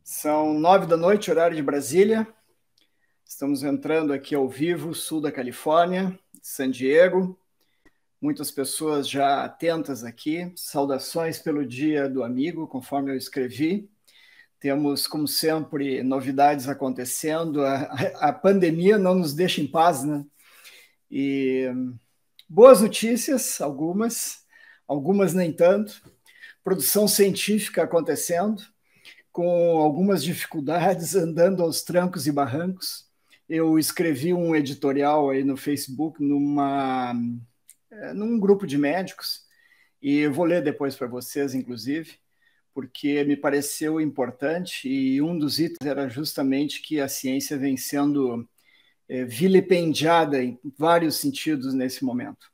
São 9 da noite, horário de Brasília. Estamos entrando aqui ao vivo, sul da Califórnia, San Diego. Muitas pessoas já atentas aqui. Saudações pelo Dia do Amigo, conforme eu escrevi. Temos, como sempre, novidades acontecendo. A pandemia não nos deixa em paz, né? E boas notícias, algumas nem tanto. Produção científica acontecendo, com algumas dificuldades, andando aos trancos e barrancos. Eu escrevi um editorial aí no Facebook, num grupo de médicos, e eu vou ler depois para vocês, inclusive, porque me pareceu importante, e um dos itens era justamente que a ciência vem sendo vilipendiada em vários sentidos nesse momento.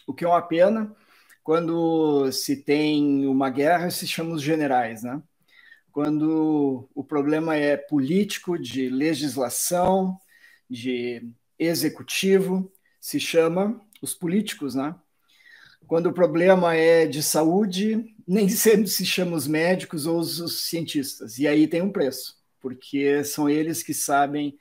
O que é uma pena. Quando se tem uma guerra, se chama os generais, né? Quando o problema é político, de legislação, de executivo, se chama os políticos, né? Quando o problema é de saúde, nem sempre se chama os médicos ou os cientistas. E aí tem um preço, porque são eles que sabem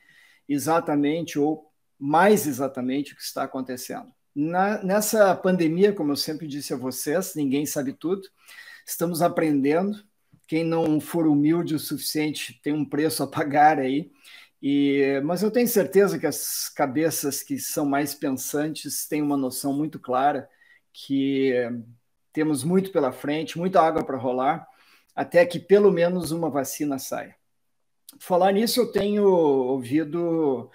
exatamente ou mais exatamente o que está acontecendo. Nessa pandemia, como eu sempre disse a vocês, ninguém sabe tudo, estamos aprendendo. Quem não for humilde o suficiente tem um preço a pagar aí. Mas eu tenho certeza que as cabeças que são mais pensantes têm uma noção muito clara que temos muito pela frente, muita água para rolar, até que pelo menos uma vacina saia. Falar nisso, eu tenho ouvido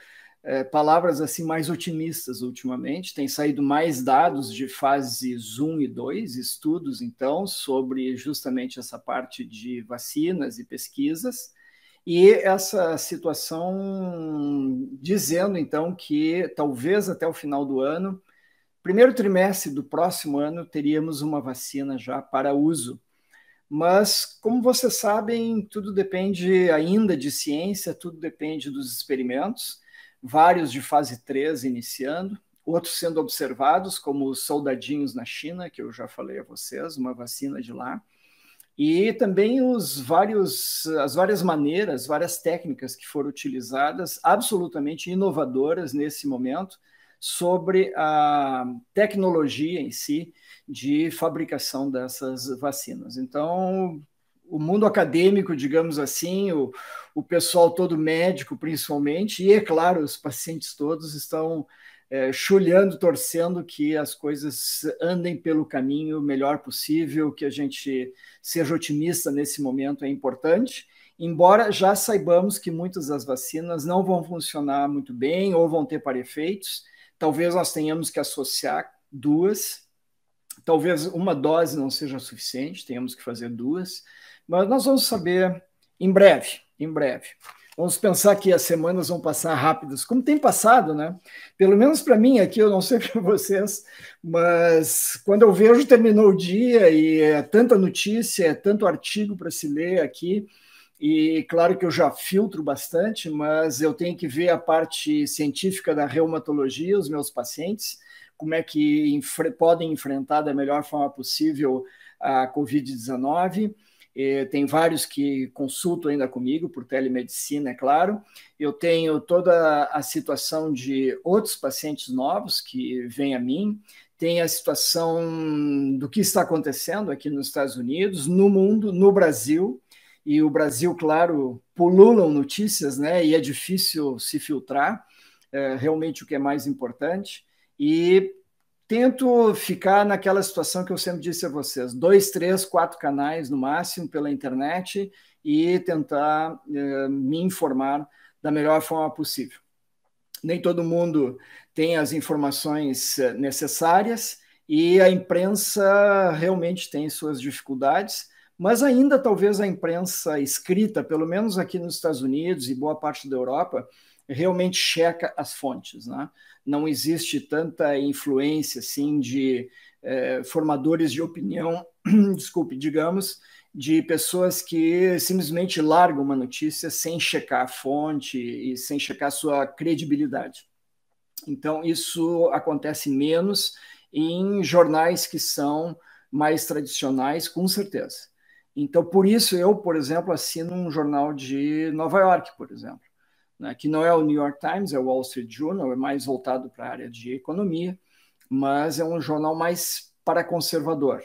palavras assim mais otimistas ultimamente. Tem saído mais dados de fases 1 e 2, estudos então sobre justamente essa parte de vacinas e pesquisas, e essa situação dizendo então que talvez até o final do ano, primeiro trimestre do próximo ano, teríamos uma vacina já para uso. Mas, como vocês sabem, tudo depende ainda de ciência, tudo depende dos experimentos, vários de fase 3 iniciando, outros sendo observados, como os soldadinhos na China, que eu já falei a vocês, uma vacina de lá, e também as várias maneiras, várias técnicas que foram utilizadas, absolutamente inovadoras nesse momento, sobre a tecnologia em si de fabricação dessas vacinas. Então, o mundo acadêmico, digamos assim, o pessoal todo médico, principalmente, e, é claro, os pacientes todos estão chulhando, torcendo que as coisas andem pelo caminho melhor possível, que a gente seja otimista nesse momento é importante, embora já saibamos que muitas das vacinas não vão funcionar muito bem ou vão ter para-efeitos. Talvez nós tenhamos que associar duas, talvez uma dose não seja suficiente, tenhamos que fazer duas, mas nós vamos saber em breve, em breve. Vamos pensar que as semanas vão passar rápidas, como tem passado, né? Pelo menos para mim aqui, eu não sei para vocês, mas quando eu vejo terminou o dia e é tanta notícia, é tanto artigo para se ler aqui, e claro que eu já filtro bastante, mas eu tenho que ver a parte científica da reumatologia, os meus pacientes, como é que podem enfrentar da melhor forma possível a Covid-19. Tem vários que consultam ainda comigo por telemedicina, é claro. Eu tenho toda a situação de outros pacientes novos que vêm a mim, tem a situação do que está acontecendo aqui nos Estados Unidos, no mundo, no Brasil, e o Brasil, claro, pululam notícias, né? E é difícil se filtrar, realmente o que é mais importante. E tento ficar naquela situação que eu sempre disse a vocês: 2, 3, 4 canais no máximo pela internet e tentar me informar da melhor forma possível. Nem todo mundo tem as informações necessárias e a imprensa realmente tem suas dificuldades, mas ainda talvez a imprensa escrita, pelo menos aqui nos Estados Unidos e boa parte da Europa, realmente checa as fontes, né? Não existe tanta influência assim de formadores de opinião, desculpe, digamos, de pessoas que simplesmente largam uma notícia sem checar a fonte e sem checar a sua credibilidade. Então, isso acontece menos em jornais que são mais tradicionais, com certeza. Então, por isso eu, por exemplo, assino um jornal de Nova York, por exemplo, né, que não é o New York Times, é o Wall Street Journal, é mais voltado para a área de economia, mas é um jornal mais para conservador.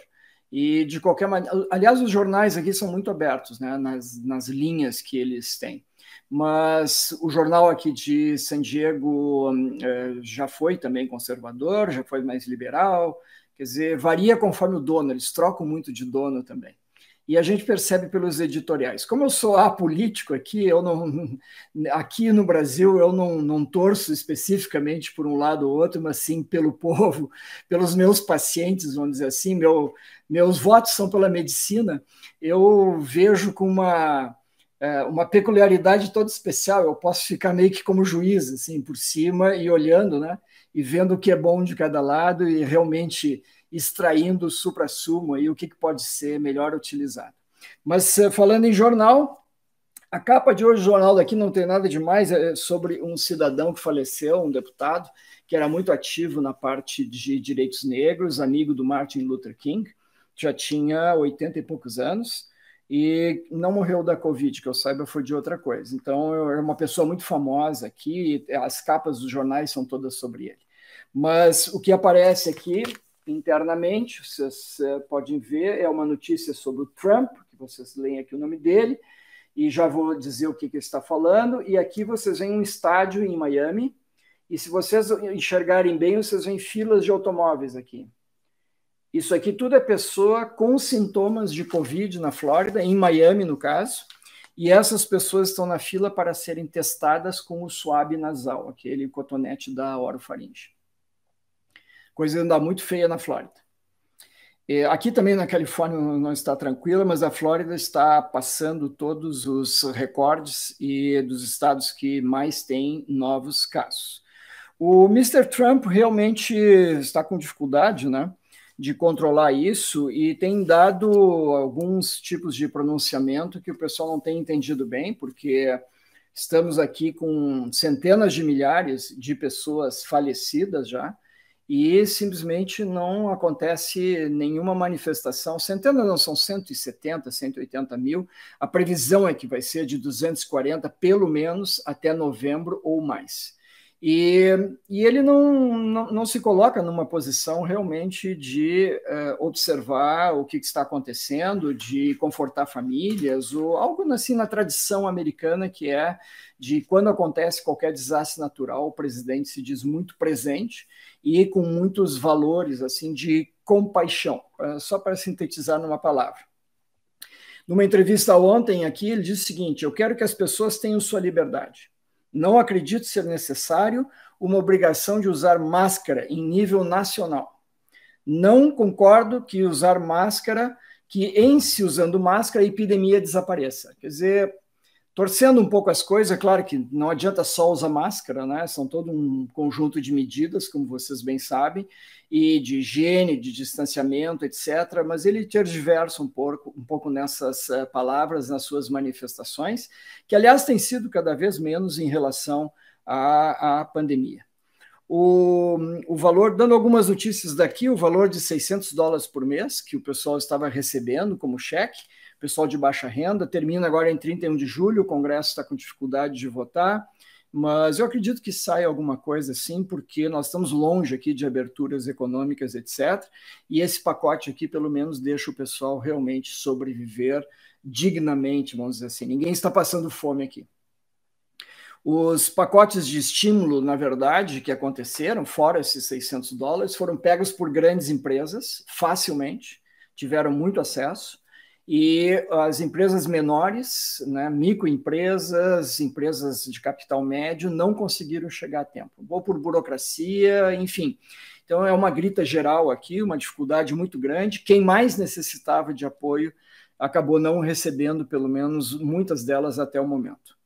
E, de qualquer maneira, aliás, os jornais aqui são muito abertos, né, nas linhas que eles têm. Mas o jornal aqui de San Diego já foi também conservador, já foi mais liberal, quer dizer, varia conforme o dono, eles trocam muito de dono também. E a gente percebe pelos editoriais. Como eu sou apolítico aqui, aqui no Brasil eu não torço especificamente por um lado ou outro, mas sim pelo povo, pelos meus pacientes, vamos dizer assim, meus votos são pela medicina. Eu vejo com uma peculiaridade toda especial. Eu posso ficar meio que como juiz, assim, por cima e olhando, né? E vendo o que é bom de cada lado e realmente extraindo o supra-sumo e o que pode ser melhor utilizado. Mas falando em jornal, a capa de hoje do jornal daqui não tem nada demais, é sobre um cidadão que faleceu, um deputado, que era muito ativo na parte de direitos negros, amigo do Martin Luther King, já tinha 80 e poucos anos, e não morreu da Covid, que eu saiba, foi de outra coisa. Então, é uma pessoa muito famosa aqui, as capas dos jornais são todas sobre ele. Mas o que aparece aqui internamente, vocês podem ver, é uma notícia sobre o Trump, que vocês leem aqui o nome dele, e já vou dizer o que ele está falando, e aqui vocês veem um estádio em Miami, e se vocês enxergarem bem, vocês veem filas de automóveis aqui. Isso aqui tudo é pessoa com sintomas de Covid na Flórida, em Miami, no caso, e essas pessoas estão na fila para serem testadas com o swab nasal, aquele cotonete da orofaringe. Coisa ainda muito feia na Flórida. Aqui também na Califórnia não está tranquila, mas a Flórida está passando todos os recordes e dos estados que mais têm novos casos. O Mr. Trump realmente está com dificuldade, né, de controlar isso e tem dado alguns tipos de pronunciamento que o pessoal não tem entendido bem, porque estamos aqui com centenas de milhares de pessoas falecidas já, e simplesmente não acontece nenhuma manifestação. Centenas não, são 170, 180 mil. A previsão é que vai ser de 240, pelo menos, até novembro ou mais. E ele não se coloca numa posição realmente de observar o que está acontecendo, de confortar famílias, ou algo assim na tradição americana, que é de quando acontece qualquer desastre natural, o presidente se diz muito presente e com muitos valores assim de compaixão, só para sintetizar numa palavra. Numa entrevista ontem aqui, ele disse o seguinte: eu quero que as pessoas tenham sua liberdade. Não acredito ser necessário uma obrigação de usar máscara em nível nacional. Não concordo que usar máscara, que em se usando máscara, a epidemia desapareça. Quer dizer, torcendo um pouco as coisas, é claro que não adianta só usar máscara, né? São todo um conjunto de medidas, como vocês bem sabem, e de higiene, de distanciamento, etc. Mas ele tergiversa um pouco nessas palavras, nas suas manifestações, que, aliás, tem sido cada vez menos em relação à pandemia. O valor, dando algumas notícias daqui, o valor de $600 por mês, que o pessoal estava recebendo como cheque, pessoal de baixa renda, termina agora em 31 de julho, o Congresso está com dificuldade de votar, mas eu acredito que saia alguma coisa assim, porque nós estamos longe aqui de aberturas econômicas, etc., e esse pacote aqui, pelo menos, deixa o pessoal realmente sobreviver dignamente, vamos dizer assim. Ninguém está passando fome aqui. Os pacotes de estímulo, na verdade, que aconteceram, fora esses $600, foram pegos por grandes empresas, facilmente, tiveram muito acesso, e as empresas menores, né, microempresas, empresas de capital médio, não conseguiram chegar a tempo, ou por burocracia, enfim. Então, é uma grita geral aqui, uma dificuldade muito grande. Quem mais necessitava de apoio acabou não recebendo, pelo menos, muitas delas até o momento.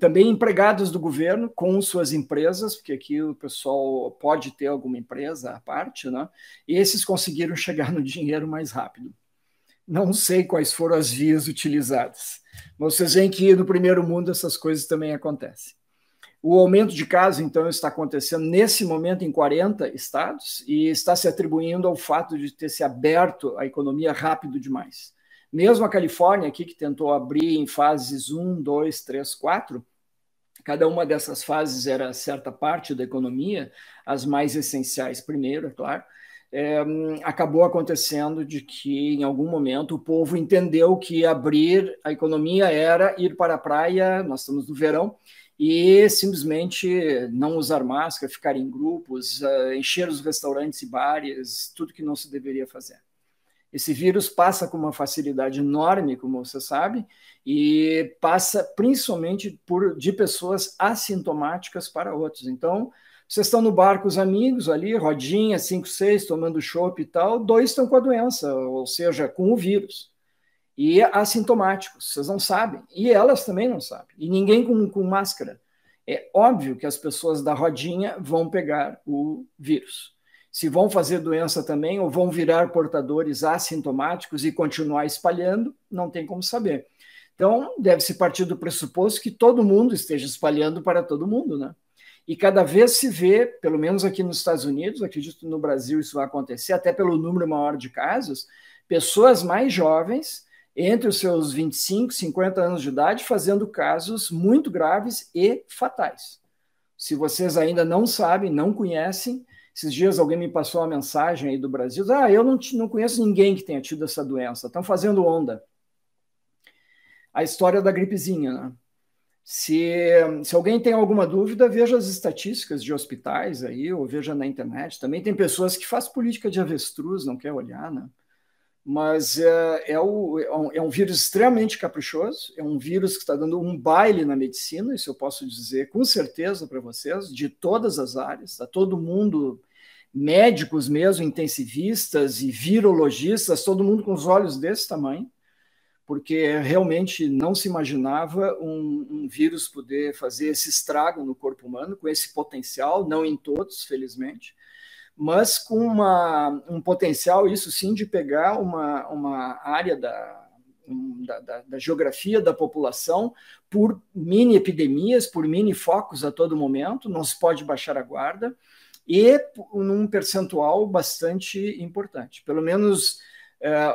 Também empregados do governo com suas empresas, porque aqui o pessoal pode ter alguma empresa à parte, né? E esses conseguiram chegar no dinheiro mais rápido. Não sei quais foram as vias utilizadas. Mas vocês veem que no primeiro mundo essas coisas também acontecem. O aumento de casos, então, está acontecendo nesse momento em 40 estados e está se atribuindo ao fato de ter se aberto a economia rápido demais. Mesmo a Califórnia aqui, que tentou abrir em fases 1, 2, 3, 4, cada uma dessas fases era certa parte da economia, as mais essenciais primeiro, é claro. Acabou acontecendo de que, em algum momento, o povo entendeu que abrir a economia era ir para a praia, nós estamos no verão, e simplesmente não usar máscara, ficar em grupos, encher os restaurantes e bares, tudo que não se deveria fazer. Esse vírus passa com uma facilidade enorme, como você sabe, e passa principalmente de pessoas assintomáticas para outros. Então, vocês estão no bar com os amigos ali, rodinha, 5, 6, tomando chopp e tal, 2 estão com a doença, ou seja, com o vírus. E assintomáticos, vocês não sabem. E elas também não sabem. E ninguém com máscara. É óbvio que as pessoas da rodinha vão pegar o vírus. Se vão fazer doença também ou vão virar portadores assintomáticos e continuar espalhando, não tem como saber. Então, deve-se partir do pressuposto que todo mundo esteja espalhando para todo mundo, né? E cada vez se vê, pelo menos aqui nos Estados Unidos, acredito que no Brasil isso vai acontecer, até pelo número maior de casos, pessoas mais jovens, entre os seus 25, 50 anos de idade, fazendo casos muito graves e fatais. Se vocês ainda não sabem, não conhecem, esses dias alguém me passou uma mensagem aí do Brasil, eu não conheço ninguém que tenha tido essa doença, estão fazendo onda. A história da gripezinha, né? Se alguém tem alguma dúvida, veja as estatísticas de hospitais aí, ou veja na internet. Também tem pessoas que fazem política de avestruz, não quer olhar, né? Mas é um vírus extremamente caprichoso, é um vírus que está dando um baile na medicina, isso eu posso dizer com certeza para vocês, de todas as áreas, está todo mundo, médicos mesmo, intensivistas e virologistas, todo mundo com os olhos desse tamanho, porque realmente não se imaginava um vírus poder fazer esse estrago no corpo humano, com esse potencial, não em todos, felizmente, mas com um potencial, isso sim, de pegar uma área da geografia da população por mini epidemias, por mini focos a todo momento, não se pode baixar a guarda, e num percentual bastante importante. Pelo menos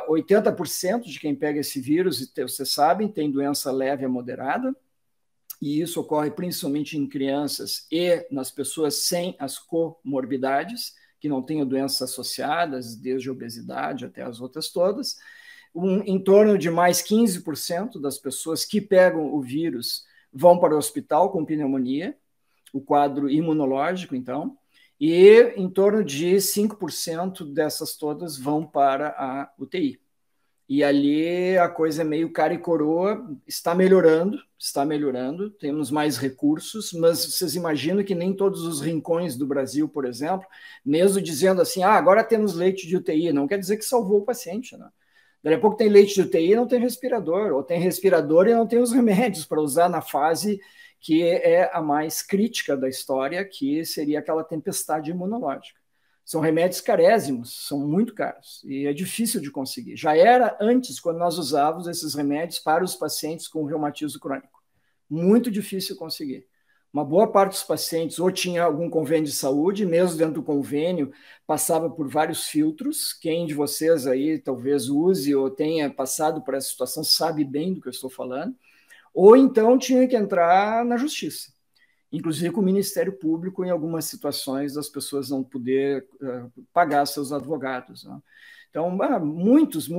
80% de quem pega esse vírus, vocês sabem, tem doença leve a moderada, e isso ocorre principalmente em crianças e nas pessoas sem as comorbidades, que não tenham doenças associadas, desde a obesidade até as outras todas. Em torno de mais 15% das pessoas que pegam o vírus vão para o hospital com pneumonia, o quadro imunológico, então, e em torno de 5% dessas todas vão para a UTI. E ali a coisa é meio cara e coroa, está melhorando, temos mais recursos, mas vocês imaginam que nem todos os rincões do Brasil, por exemplo, mesmo dizendo assim, agora temos leite de UTI, não quer dizer que salvou o paciente, né? Daqui a pouco tem leite de UTI e não tem respirador, ou tem respirador e não tem os remédios para usar na fase que é a mais crítica da história, que seria aquela tempestade imunológica. São remédios carésimos, são muito caros, e é difícil de conseguir. Já era antes, quando nós usávamos esses remédios para os pacientes com reumatismo crônico. Muito difícil conseguir. Uma boa parte dos pacientes ou tinha algum convênio de saúde, mesmo dentro do convênio, passava por vários filtros. Quem de vocês aí talvez use ou tenha passado por essa situação sabe bem do que eu estou falando. Ou então tinha que entrar na justiça, inclusive com o Ministério Público, em algumas situações das pessoas não poder pagar seus advogados, né? Então, muitos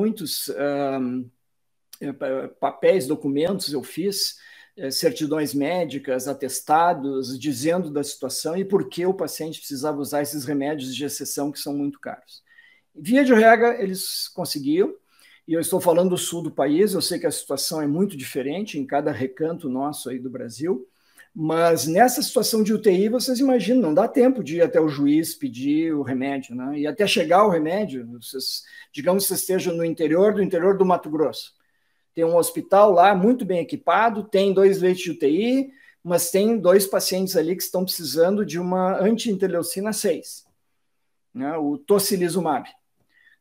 papéis, documentos eu fiz, certidões médicas, atestados, dizendo da situação e por que o paciente precisava usar esses remédios de exceção que são muito caros. Via de regra, eles conseguiam, e eu estou falando do sul do país, eu sei que a situação é muito diferente em cada recanto nosso aí do Brasil, mas nessa situação de UTI, vocês imaginam, não dá tempo de ir até o juiz pedir o remédio, né? E até chegar o remédio, digamos que você esteja no interior do Mato Grosso. Tem um hospital lá muito bem equipado, tem 2 leitos de UTI, mas tem 2 pacientes ali que estão precisando de uma anti-interleucina 6, né? O tocilizumab.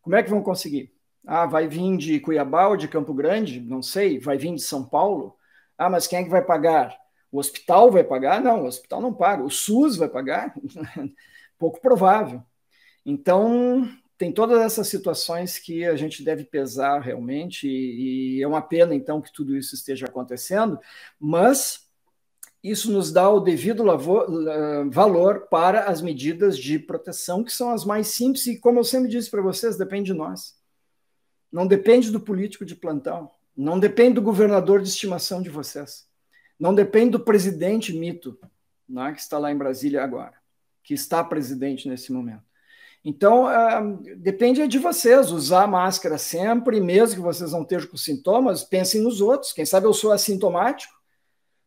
Como é que vão conseguir? Vai vir de Cuiabá ou de Campo Grande? Não sei. Vai vir de São Paulo? Mas quem é que vai pagar? O hospital vai pagar? Não, o hospital não paga. O SUS vai pagar? Pouco provável. Então, tem todas essas situações que a gente deve pesar realmente, e é uma pena, então, que tudo isso esteja acontecendo, mas isso nos dá o devido valor para as medidas de proteção, que são as mais simples, e como eu sempre disse para vocês, depende de nós. Não depende do político de plantão, não depende do governador de estimação de vocês, não depende do presidente mito, né, que está lá em Brasília agora, que está presidente nesse momento. Então, depende de vocês, usar máscara sempre, mesmo que vocês não estejam com sintomas, pensem nos outros. Quem sabe eu sou assintomático.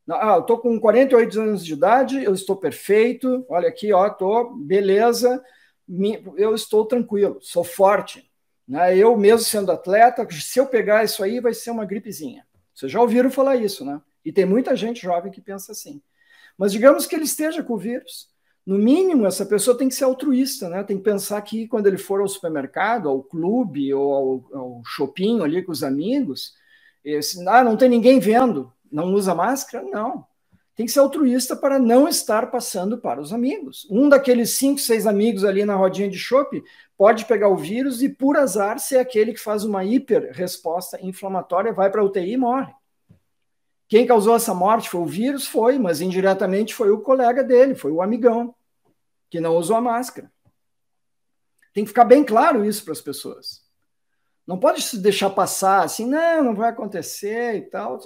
Eu estou com 48 anos de idade, eu estou perfeito, olha aqui, estou, beleza, eu estou tranquilo, sou forte. Né? Eu mesmo sendo atleta, se eu pegar isso aí, vai ser uma gripezinha. Vocês já ouviram falar isso, né? E tem muita gente jovem que pensa assim. Mas digamos que ele esteja com o vírus. No mínimo, essa pessoa tem que ser altruísta, né? Tem que pensar que quando ele for ao supermercado, ao clube ou ao shopping ali com os amigos, não tem ninguém vendo, não usa máscara? Não. Tem que ser altruísta para não estar passando para os amigos. Um daqueles 5, 6 amigos ali na rodinha de chopp pode pegar o vírus e, por azar, ser aquele que faz uma hiperresposta inflamatória, vai para a UTI e morre. Quem causou essa morte foi o vírus? Foi, mas indiretamente foi o colega dele, foi o amigão, que não usou a máscara. Tem que ficar bem claro isso para as pessoas. Não pode se deixar passar assim, não vai acontecer e tal.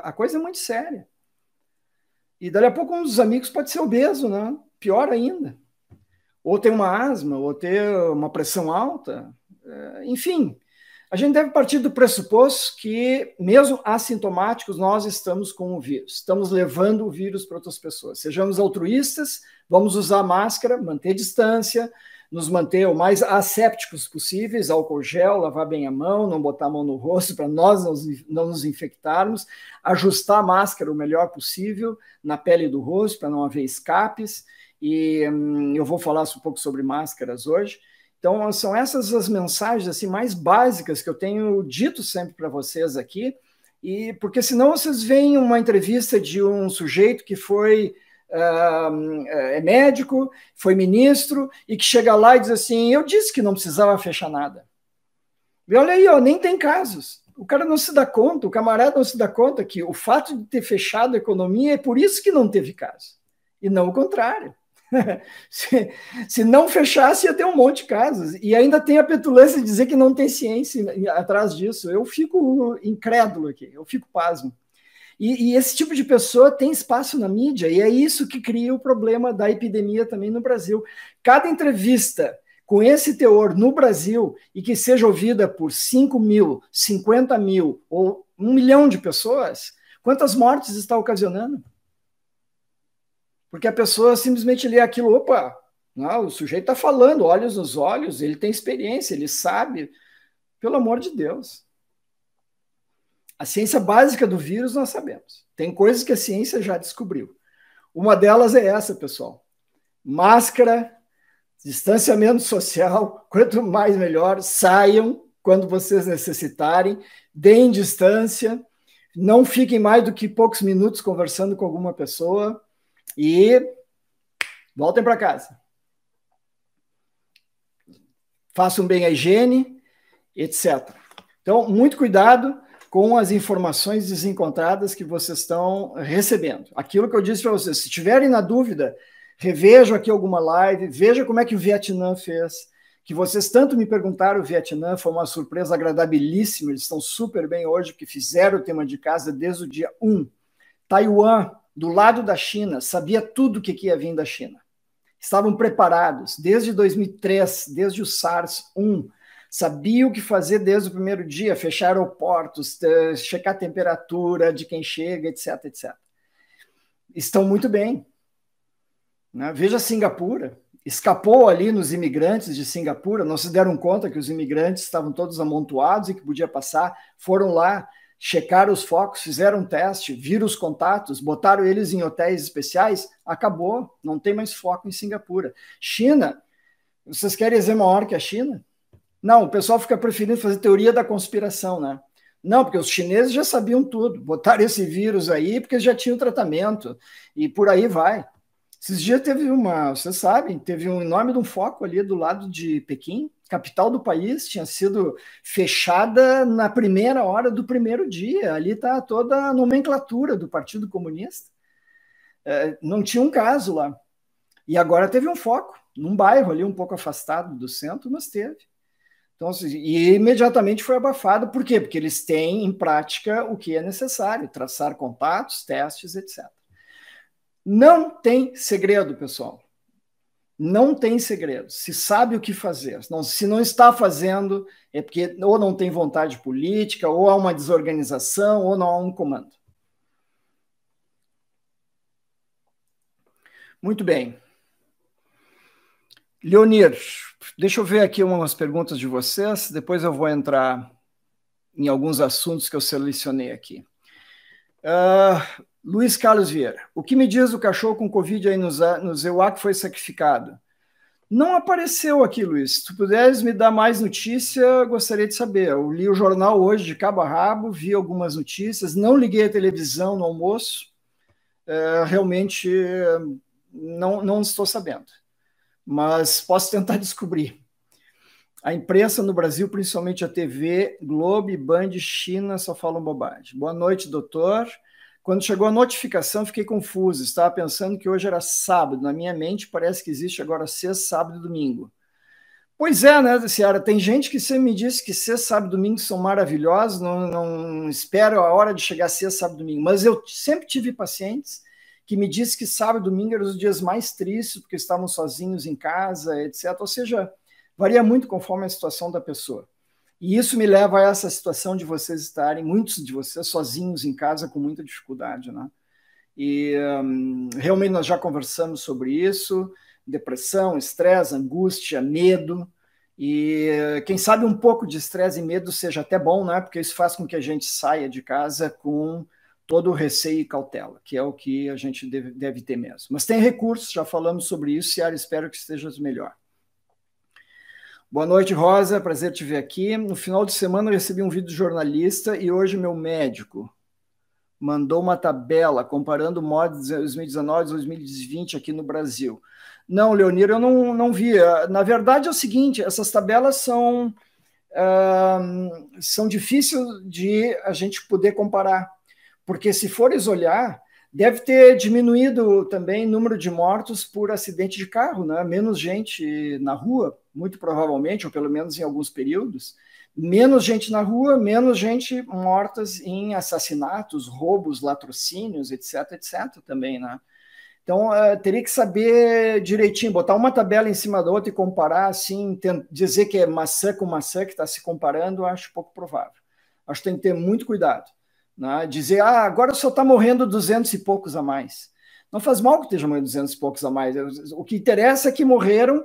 A coisa é muito séria. E dali a pouco um dos amigos pode ser obeso, né? Pior ainda. Ou ter uma asma, ou ter uma pressão alta. Enfim, a gente deve partir do pressuposto que, mesmo assintomáticos, nós estamos com o vírus. Estamos levando o vírus para outras pessoas. Sejamos altruístas, vamos usar máscara, manter distância, nos manter o mais assépticos possíveis, álcool gel, lavar bem a mão, não botar a mão no rosto para nós não nos infectarmos, ajustar a máscara o melhor possível na pele do rosto para não haver escapes, e eu vou falar um pouco sobre máscaras hoje. Então, são essas as mensagens assim, mais básicas que eu tenho dito sempre para vocês aqui, e porque senão vocês veem uma entrevista de um sujeito que foi é médico, foi ministro, e que chega lá e diz assim, eu disse que não precisava fechar nada. E olha aí, nem tem casos. O cara não se dá conta, o camarada não se dá conta que o fato de ter fechado a economia é por isso que não teve caso, e não o contrário. Se não fechasse, ia ter um monte de casos. E ainda tem a petulância de dizer que não tem ciência atrás disso. Eu fico incrédulo aqui, eu fico pasmo. E esse tipo de pessoa tem espaço na mídia, e é isso que cria o problema da epidemia também no Brasil. Cada entrevista com esse teor no Brasil, e que seja ouvida por 5 mil, 50 mil ou 1 milhão de pessoas, quantas mortes está ocasionando? Porque a pessoa simplesmente lê aquilo, opa, não, o sujeito está falando, olhos nos olhos, ele tem experiência, ele sabe. Pelo amor de Deus. A ciência básica do vírus nós sabemos. Tem coisas que a ciência já descobriu. Uma delas é essa, pessoal. Máscara, distanciamento social, quanto mais melhor, saiam quando vocês necessitarem, deem distância, não fiquem mais do que poucos minutos conversando com alguma pessoa e voltem para casa. Façam bem a higiene, etc. Então, muito cuidado com as informações desencontradas que vocês estão recebendo. Aquilo que eu disse para vocês, se tiverem na dúvida, revejam aqui alguma live, veja como é que o Vietnã fez, que vocês tanto me perguntaram, o Vietnã foi uma surpresa agradabilíssima, eles estão super bem hoje, porque fizeram o tema de casa desde o dia 1. Taiwan, do lado da China, sabia tudo o que ia vir da China. Estavam preparados, desde 2003, desde o SARS-1, sabia o que fazer desde o primeiro dia, fechar aeroportos, checar a temperatura de quem chega, etc, etc. Estão muito bem. Né? Veja Singapura, escapou ali nos imigrantes de Singapura, não se deram conta que os imigrantes estavam todos amontoados e que podia passar, foram lá, checaram os focos, fizeram um teste, viram os contatos, botaram eles em hotéis especiais, acabou, não tem mais foco em Singapura. China, vocês querem dizer maior que a China? Não, o pessoal fica preferindo fazer teoria da conspiração, né? Não, porque os chineses já sabiam tudo, botaram esse vírus aí porque já tinham tratamento, e por aí vai. Esses dias teve vocês sabem, teve um enorme foco ali do lado de Pequim, capital do país, tinha sido fechada na primeira hora do primeiro dia. Ali está toda a nomenclatura do Partido Comunista. Não tinha um caso lá. E agora teve um foco, num bairro ali um pouco afastado do centro, mas teve. Então, e imediatamente foi abafado. Por quê? Porque eles têm em prática o que é necessário, traçar contatos, testes, etc. Não tem segredo, pessoal. Não tem segredo. Se sabe o que fazer. Se não está fazendo, é porque ou não tem vontade política, ou há uma desorganização, ou não há um comando. Muito bem. Leonir, deixa eu ver aqui umas perguntas de vocês, depois eu vou entrar em alguns assuntos que eu selecionei aqui. Luiz Carlos Vieira, o que me diz o cachorro com Covid aí no Zeuá que foi sacrificado? Não apareceu aqui, Luiz. Se tu puderes me dar mais notícia, gostaria de saber. Eu li o jornal hoje de cabo a rabo, vi algumas notícias, não liguei a televisão no almoço, realmente não estou sabendo. Mas posso tentar descobrir. A imprensa no Brasil, principalmente a TV, Globo, Band, China, só falam bobagem. Boa noite, doutor. Quando chegou a notificação, fiquei confuso. Estava pensando que hoje era sábado. Na minha mente, parece que existe agora sexta, sábado e domingo. Pois é, né, Ciara? Tem gente que sempre me disse que sexta, sábado e domingo são maravilhosos, não espero a hora de chegar sexta, sábado e domingo. Mas eu sempre tive pacientes que me disse que sábado e domingo eram os dias mais tristes, porque estavam sozinhos em casa, etc. Ou seja, varia muito conforme a situação da pessoa. E isso me leva a essa situação de vocês estarem, muitos de vocês, sozinhos em casa com muita dificuldade, né? E realmente nós já conversamos sobre isso, depressão, estresse, angústia, medo, e quem sabe um pouco de estresse e medo seja até bom, né? Porque isso faz com que a gente saia de casa com todo o receio e cautela, que é o que a gente deve ter mesmo. Mas tem recursos, já falamos sobre isso, Ciara, espero que estejas melhor. Boa noite, Rosa, prazer te ver aqui. No final de semana eu recebi um vídeo de jornalista e hoje meu médico mandou uma tabela comparando o MOD 2019 e 2020 aqui no Brasil. Não, Leonir, eu não vi. Na verdade é o seguinte, essas tabelas são difíceis de a gente poder comparar, porque se fores olhar, deve ter diminuído também o número de mortos por acidente de carro, né? Menos gente na rua, muito provavelmente, ou pelo menos em alguns períodos, menos gente na rua, menos gente mortas em assassinatos, roubos, latrocínios, etc, etc também, né? Então, teria que saber direitinho, botar uma tabela em cima da outra e comparar, assim, dizer que é maçã com maçã que está se comparando, eu acho pouco provável. Acho que tem que ter muito cuidado. Né? Dizer, agora só está morrendo 200 e poucos a mais. Não faz mal que esteja morrendo 200 e poucos a mais. O que interessa é que morreram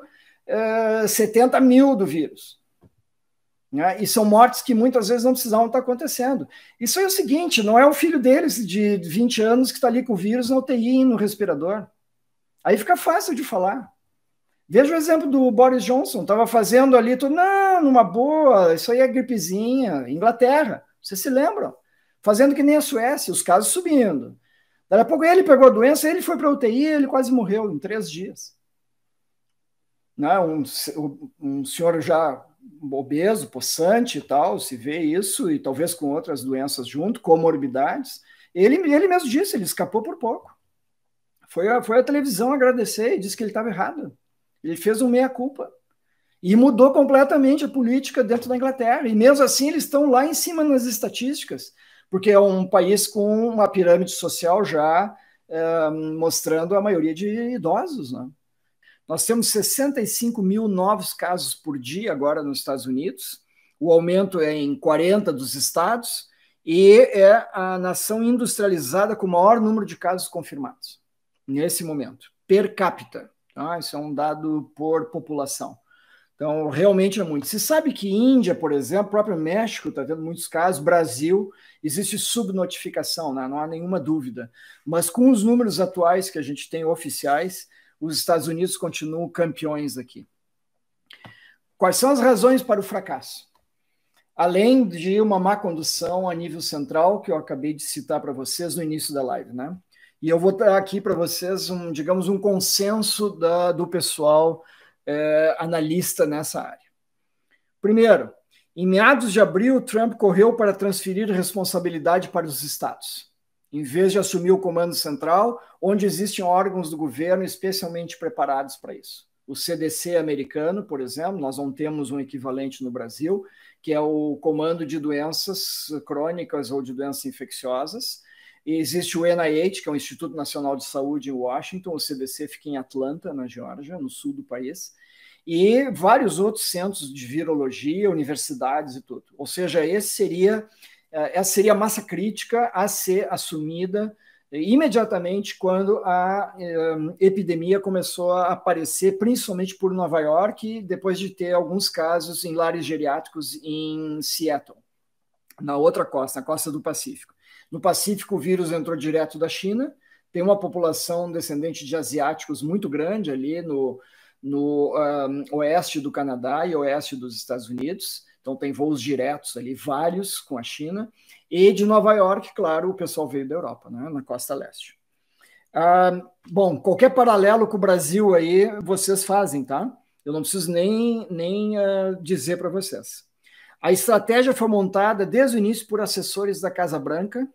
70 mil do vírus. Né? E são mortes que muitas vezes não precisavam estar acontecendo. Isso é o seguinte, não é o filho deles de 20 anos que está ali com o vírus na UTI, no respirador. Aí fica fácil de falar. Veja o exemplo do Boris Johnson, estava fazendo ali, não, numa boa, isso aí é gripezinha, Inglaterra, vocês se lembram? Fazendo que nem a Suécia, os casos subindo. Daí a pouco ele pegou a doença, ele foi para a UTI, ele quase morreu em 3 dias. Né? Um senhor já obeso, possante e tal, se vê isso, e talvez com outras doenças junto, comorbidades. Ele mesmo disse, ele escapou por pouco. Foi a televisão agradecer e disse que ele estava errado. Ele fez um meia-culpa. E mudou completamente a política dentro da Inglaterra. E mesmo assim eles estão lá em cima nas estatísticas, porque é um país com uma pirâmide social já mostrando a maioria de idosos. Né? Nós temos 65 mil novos casos por dia agora nos Estados Unidos. O aumento é em 40 dos estados e é a nação industrializada com o maior número de casos confirmados nesse momento, per capita. Tá? Isso é um dado por população. Então, realmente é muito. Se sabe que Índia, por exemplo, o próprio México está tendo muitos casos, Brasil, existe subnotificação, né? Não há nenhuma dúvida. Mas com os números atuais que a gente tem oficiais, os Estados Unidos continuam campeões aqui. Quais são as razões para o fracasso? Além de uma má condução a nível central, que eu acabei de citar para vocês no início da live, né? E eu vou dar aqui para vocês, um consenso do pessoal analista nessa área. Primeiro, em meados de abril, Trump correu para transferir responsabilidade para os estados, em vez de assumir o comando central, onde existem órgãos do governo especialmente preparados para isso. O CDC americano, por exemplo, nós não temos um equivalente no Brasil, que é o Comando de Doenças Crônicas ou de Doenças Infecciosas. E existe o NIH, que é o Instituto Nacional de Saúde em Washington, o CDC fica em Atlanta, na Geórgia, no sul do país, e vários outros centros de virologia, universidades e tudo. Ou seja, essa seria a massa crítica a ser assumida imediatamente quando a epidemia começou a aparecer, principalmente por Nova York, depois de ter alguns casos em lares geriátricos em Seattle, na outra costa, na costa do Pacífico. No Pacífico, o vírus entrou direto da China, tem uma população descendente de asiáticos muito grande ali no oeste do Canadá e oeste dos Estados Unidos, então tem voos diretos ali, vários com a China, e de Nova York, claro, o pessoal veio da Europa, né, na costa leste. Bom, qualquer paralelo com o Brasil aí, vocês fazem, tá? Eu não preciso nem dizer para vocês. A estratégia foi montada desde o início por assessores da Casa Branca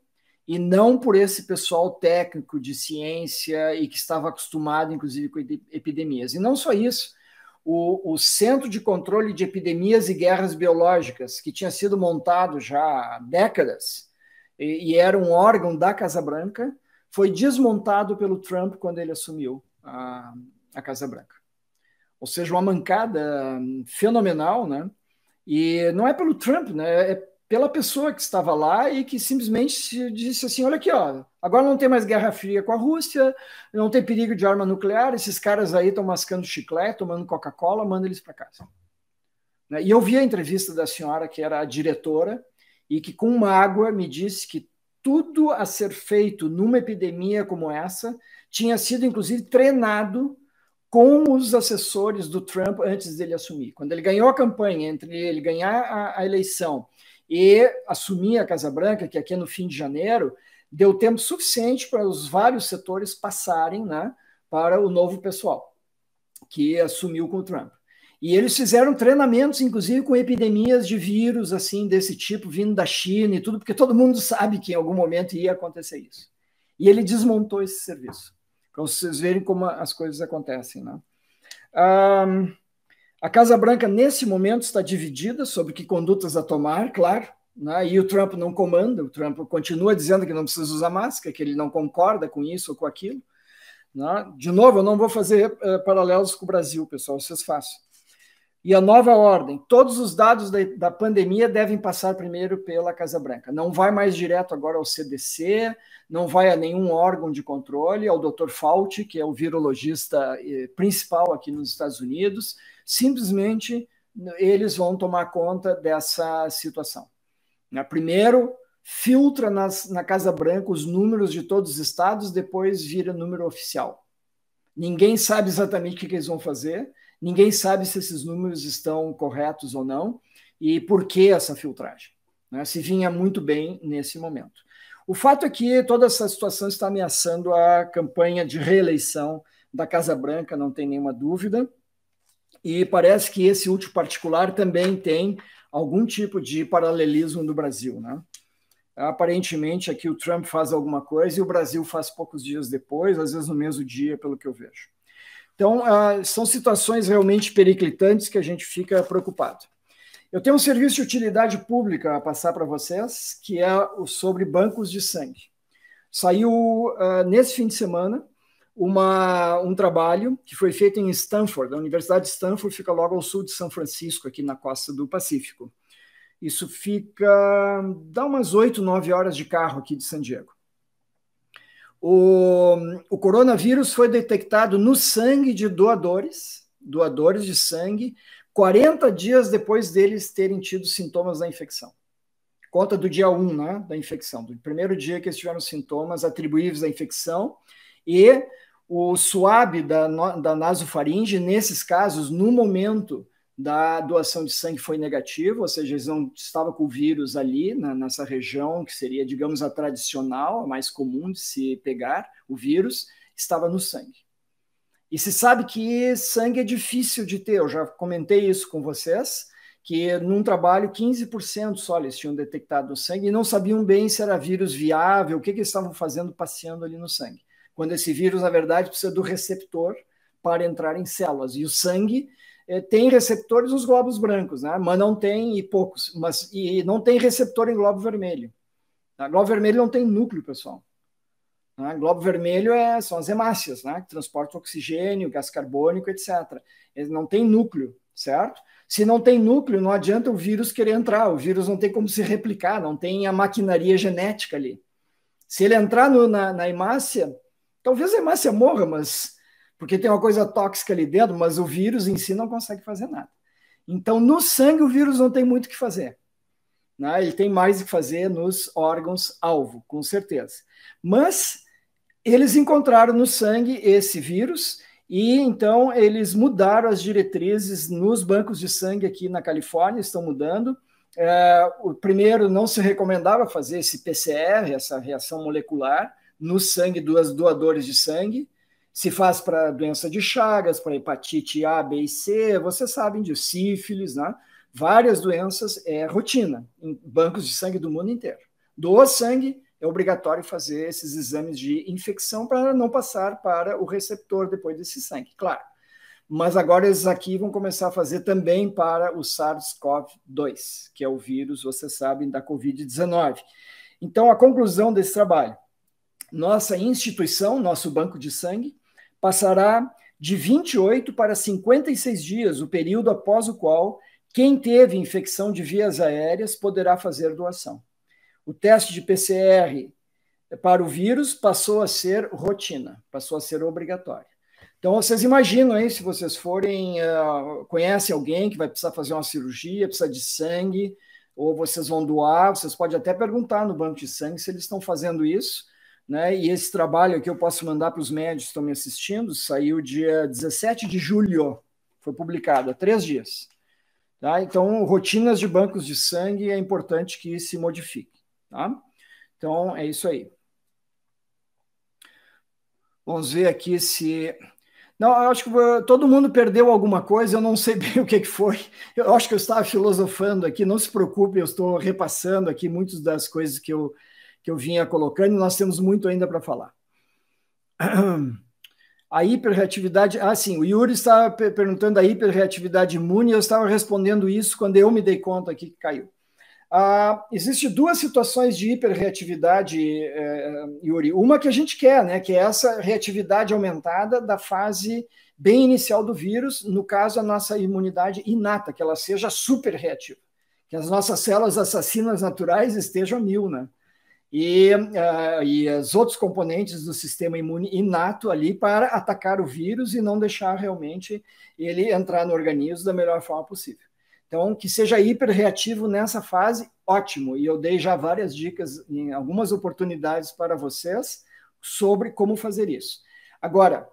e não por esse pessoal técnico de ciência e que estava acostumado, inclusive, com epidemias. E não só isso, o Centro de Controle de Epidemias e Guerras Biológicas, que tinha sido montado já há décadas e era um órgão da Casa Branca, foi desmontado pelo Trump quando ele assumiu a Casa Branca. Ou seja, uma mancada fenomenal, né? E não é pelo Trump, né? É pela pessoa que estava lá e que simplesmente disse assim, olha aqui, ó, agora não tem mais guerra fria com a Rússia, não tem perigo de arma nuclear, esses caras aí estão mascando chiclete, tomando Coca-Cola, manda eles para casa. E eu vi a entrevista da senhora, que era a diretora, e que com mágoa me disse que tudo a ser feito numa epidemia como essa tinha sido, inclusive, treinado com os assessores do Trump antes dele assumir. Quando ele ganhou a campanha, entre ele ganhar a eleição e assumir a Casa Branca, que aqui é no fim de janeiro, deu tempo suficiente para os vários setores passarem, né, para o novo pessoal que assumiu com o Trump. E eles fizeram treinamentos, inclusive, com epidemias de vírus assim desse tipo, vindo da China e tudo, porque todo mundo sabe que em algum momento ia acontecer isso. E ele desmontou esse serviço, para vocês verem como as coisas acontecem, né? A Casa Branca, nesse momento, está dividida sobre que condutas a tomar, claro, né? E o Trump não comanda, o Trump continua dizendo que não precisa usar máscara, que ele não concorda com isso ou com aquilo, né? De novo, eu não vou fazer paralelos com o Brasil, pessoal, vocês façam. E a nova ordem, todos os dados da pandemia devem passar primeiro pela Casa Branca. Não vai mais direto agora ao CDC, não vai a nenhum órgão de controle, ao Dr. Fauci, que é o virologista principal aqui nos Estados Unidos. Simplesmente eles vão tomar conta dessa situação. Primeiro, filtra na Casa Branca os números de todos os estados, depois vira número oficial. Ninguém sabe exatamente o que eles vão fazer, ninguém sabe se esses números estão corretos ou não e por que essa filtragem, né? Se vinha muito bem nesse momento. O fato é que toda essa situação está ameaçando a campanha de reeleição da Casa Branca, não tem nenhuma dúvida, e parece que esse último particular também tem algum tipo de paralelismo no Brasil, né? Aparentemente aqui o Trump faz alguma coisa e o Brasil faz poucos dias depois, às vezes no mesmo dia, pelo que eu vejo. Então, são situações realmente periclitantes que a gente fica preocupado. Eu tenho um serviço de utilidade pública a passar para vocês, que é sobre bancos de sangue. Saiu, nesse fim de semana, um trabalho que foi feito em Stanford. A Universidade de Stanford fica logo ao sul de São Francisco, aqui na costa do Pacífico. Isso dá umas 8, 9 horas de carro aqui de San Diego. O coronavírus foi detectado no sangue de doadores de sangue, 40 dias depois deles terem tido sintomas da infecção. Conta do dia 1, né, da infecção, do primeiro dia que eles tiveram sintomas atribuíveis à infecção, e o swab da nasofaringe, nesses casos, no momento da doação de sangue foi negativo, ou seja, eles não estavam com o vírus ali, nessa região, que seria, digamos, a tradicional, a mais comum de se pegar o vírus, estava no sangue. E se sabe que sangue é difícil de ter, eu já comentei isso com vocês, que num trabalho 15% só eles tinham detectado no sangue e não sabiam bem se era vírus viável, o que eles estavam fazendo passeando ali no sangue. Quando esse vírus, na verdade, precisa do receptor para entrar em células. E o sangue tem receptores nos glóbulos brancos, né? Mas não tem, e poucos, e não tem receptor em glóbulo vermelho. O glóbulo vermelho não tem núcleo, pessoal. O glóbulo vermelho são as hemácias, né? Que transportam oxigênio, gás carbônico, etc. Ele não tem núcleo, certo? Se não tem núcleo, não adianta o vírus querer entrar. O vírus não tem como se replicar, não tem a maquinaria genética ali. Se ele entrar na hemácia, talvez a hemácia morra, mas porque tem uma coisa tóxica ali dentro, mas o vírus em si não consegue fazer nada. Então, no sangue, o vírus não tem muito o que fazer. Né? Ele tem mais o que fazer nos órgãos-alvo, com certeza. Mas eles encontraram no sangue esse vírus e, então, eles mudaram as diretrizes nos bancos de sangue aqui na Califórnia, estão mudando. O primeiro, não se recomendava fazer esse PCR, essa reação molecular, no sangue dos doadores de sangue. Se faz para doença de Chagas, para hepatite A, B e C, vocês sabem disso, sífilis, né? Várias doenças rotina em bancos de sangue do mundo inteiro. Doa sangue, é obrigatório fazer esses exames de infecção para não passar para o receptor depois desse sangue, claro. Mas agora eles aqui vão começar a fazer também para o SARS-CoV-2, que é o vírus, vocês sabem, da Covid-19. Então, a conclusão desse trabalho, nossa instituição, nosso banco de sangue, passará de 28 para 56 dias, o período após o qual quem teve infecção de vias aéreas poderá fazer doação. O teste de PCR para o vírus passou a ser rotina, passou a ser obrigatório. Então, vocês imaginam aí, se vocês forem, conhecem alguém que vai precisar fazer uma cirurgia, precisa de sangue, ou vocês vão doar, vocês podem até perguntar no banco de sangue se eles estão fazendo isso, né? E esse trabalho aqui eu posso mandar para os médicos que estão me assistindo, saiu dia 17 de julho, foi publicado há 3 dias. Tá? Então, rotinas de bancos de sangue é importante que se modifiquem. Tá? Então, é isso aí. Vamos ver aqui se... Não, eu acho que todo mundo perdeu alguma coisa, eu não sei bem o que foi. Eu acho que eu estava filosofando aqui, não se preocupe, eu estou repassando aqui muitas das coisas que eu vinha colocando, e nós temos muito ainda para falar. A hiperreatividade... sim, o Yuri estava perguntando a hiperreatividade imune, e eu estava respondendo isso quando eu me dei conta aqui que caiu. Existem 2 situações de hiperreatividade, Yuri. Uma que a gente quer, né, que é essa reatividade aumentada da fase bem inicial do vírus, no caso, a nossa imunidade inata, que ela seja super reativa, que as nossas células assassinas naturais estejam a 1000, né? E os outros componentes do sistema imune inato ali para atacar o vírus e não deixar realmente ele entrar no organismo da melhor forma possível. Então, que seja hiperreativo nessa fase, ótimo. E eu dei já várias dicas em algumas oportunidades para vocês sobre como fazer isso. Agora,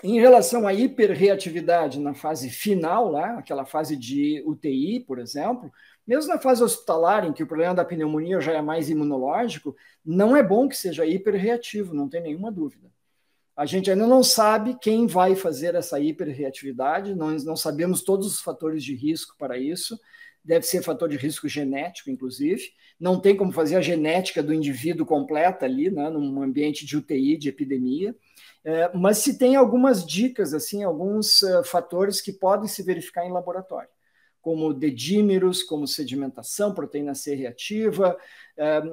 em relação à hiperreatividade na fase final, lá, aquela fase de UTI, por exemplo, mesmo na fase hospitalar, em que o problema da pneumonia já é mais imunológico, não é bom que seja hiperreativo, não tem nenhuma dúvida. A gente ainda não sabe quem vai fazer essa hiperreatividade, nós não sabemos todos os fatores de risco para isso, deve ser fator de risco genético, inclusive, não tem como fazer a genética do indivíduo completa ali, né, num ambiente de UTI, de epidemia, mas se tem algumas dicas, assim, alguns fatores que podem se verificar em laboratório, como dedímeros, como sedimentação, proteína C reativa,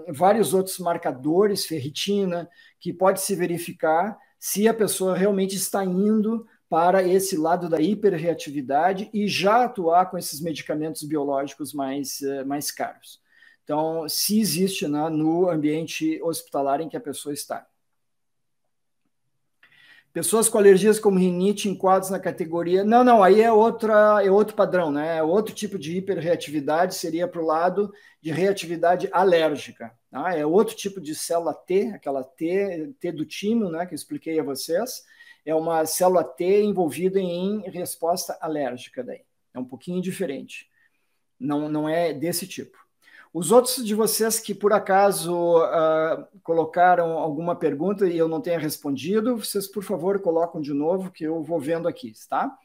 vários outros marcadores, ferritina, que pode se verificar se a pessoa realmente está indo para esse lado da hiperreatividade e já atuar com esses medicamentos biológicos mais caros. Então, se existe, né, no ambiente hospitalar em que a pessoa está. Pessoas com alergias como rinite enquadradas na categoria... Não, aí é outro padrão, né? Outro tipo de hiperreatividade seria para o lado de reatividade alérgica. Tá? É outro tipo de célula T, aquela T do timo, né, que eu expliquei a vocês. É uma célula T envolvida em resposta alérgica daí. É um pouquinho diferente. Não é desse tipo. Os outros de vocês que, por acaso, colocaram alguma pergunta e eu não tenha respondido, vocês, por favor, colocam de novo, que eu vou vendo aqui, tá?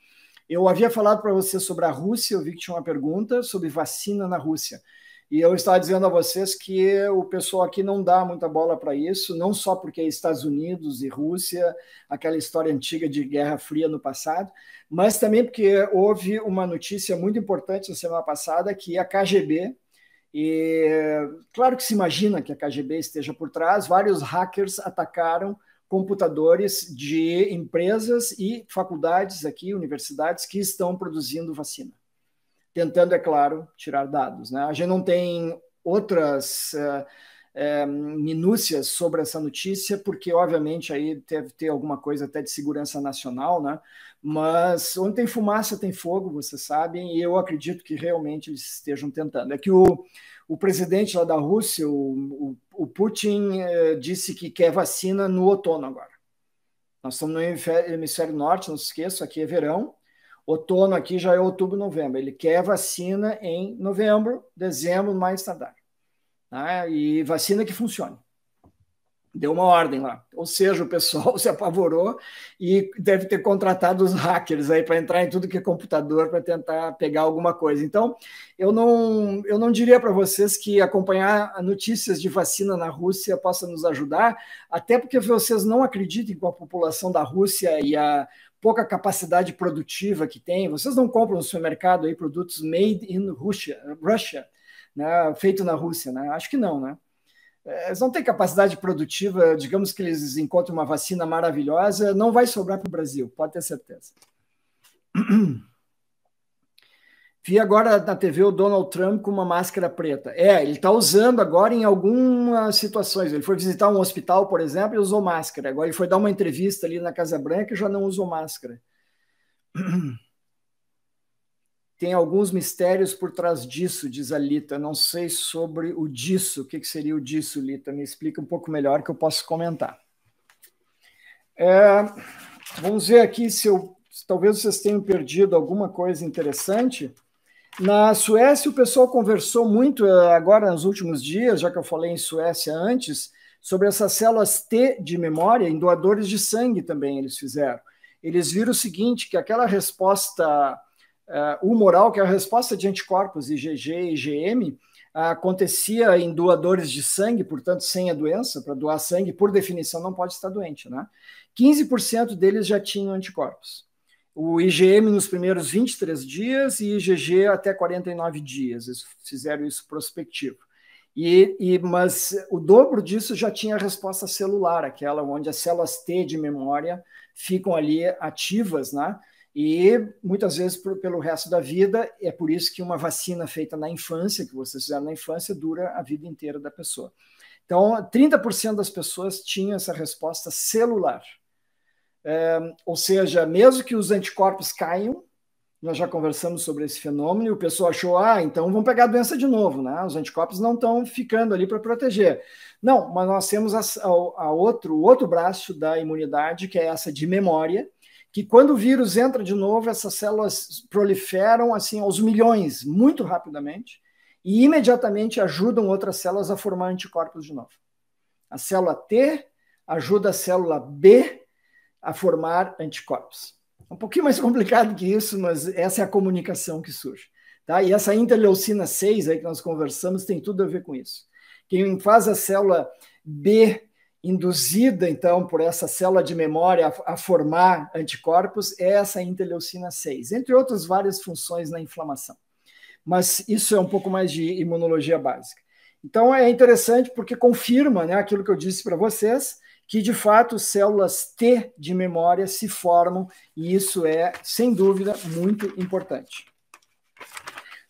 Eu havia falado para você sobre a Rússia, eu vi que tinha uma pergunta sobre vacina na Rússia. E eu estava dizendo a vocês que o pessoal aqui não dá muita bola para isso, não só porque é Estados Unidos e Rússia, aquela história antiga de Guerra Fria no passado, mas também porque houve uma notícia muito importante na semana passada, que a KGB, e claro que se imagina que a KGB esteja por trás, vários hackers atacaram computadores de empresas e faculdades aqui, universidades, que estão produzindo vacina, tentando, é claro, tirar dados, né? A gente não tem outras minúcias sobre essa notícia, porque, obviamente, aí deve ter alguma coisa até de segurança nacional, né? Mas onde tem fumaça, tem fogo, vocês sabem, e eu acredito que realmente eles estejam tentando. É que o presidente lá da Rússia, o Putin, disse que quer vacina no outono agora. Nós estamos no hemisfério norte, não se esqueça, aqui é verão, outono aqui já é outubro, novembro. Ele quer vacina em novembro, dezembro, mais tardar. Tá? E vacina que funcione. Deu uma ordem lá. Ou seja, o pessoal se apavorou e deve ter contratado os hackers aí para entrar em tudo que é computador para tentar pegar alguma coisa. Então, eu não diria para vocês que acompanhar notícias de vacina na Rússia possa nos ajudar, até porque vocês não acreditem com a população da Rússia e a pouca capacidade produtiva que tem. Vocês não compram no supermercado aí produtos made in Russia, né, feito na Rússia, né? Acho que não, né? Eles não têm capacidade produtiva, digamos que eles encontrem uma vacina maravilhosa, não vai sobrar para o Brasil, pode ter certeza. Vi agora na TV o Donald Trump com uma máscara preta. Ele está usando agora em algumas situações. Ele foi visitar um hospital, por exemplo, e usou máscara. Agora ele foi dar uma entrevista ali na Casa Branca e já não usou máscara. Tem alguns mistérios por trás disso, diz a Lita. Não sei sobre o disso. O que seria o disso, Lita? Me explica um pouco melhor que eu posso comentar. Vamos ver aqui se talvez vocês tenham perdido alguma coisa interessante. Na Suécia, o pessoal conversou muito agora nos últimos dias, já que eu falei em Suécia antes, sobre essas células T de memória em doadores de sangue também eles fizeram. Eles viram o seguinte, que aquela resposta humoral, que é a resposta de anticorpos IgG e IgM, acontecia em doadores de sangue, portanto, sem a doença. Para doar sangue, por definição, não pode estar doente, né? 15% deles já tinham anticorpos. O IgM nos primeiros 23 dias e IgG até 49 dias. Eles fizeram isso prospectivo. Mas o dobro disso já tinha a resposta celular, aquela onde as células T de memória ficam ali ativas, né? E muitas vezes pelo resto da vida. É por isso que uma vacina feita na infância, que vocês fizeram na infância, dura a vida inteira da pessoa. Então, 30% das pessoas tinham essa resposta celular. Ou seja, mesmo que os anticorpos caiam, nós já conversamos sobre esse fenômeno, e o pessoal achou, então vamos pegar a doença de novo, né? Os anticorpos não estão ficando ali para proteger. Não, mas nós temos o outro braço da imunidade, que é essa de memória, que quando o vírus entra de novo, essas células proliferam assim aos milhões, muito rapidamente, e imediatamente ajudam outras células a formar anticorpos de novo. A célula T ajuda a célula B a formar anticorpos. Um pouquinho mais complicado que isso, mas essa é a comunicação que surge. Tá? E essa interleucina 6 aí que nós conversamos tem tudo a ver com isso. Quem faz a célula B induzida, então, por essa célula de memória a formar anticorpos é essa interleucina 6, entre outras várias funções na inflamação. Mas isso é um pouco mais de imunologia básica. Então, é interessante porque confirma, né, aquilo que eu disse para vocês, que, de fato, células T de memória se formam, e isso é, sem dúvida, muito importante.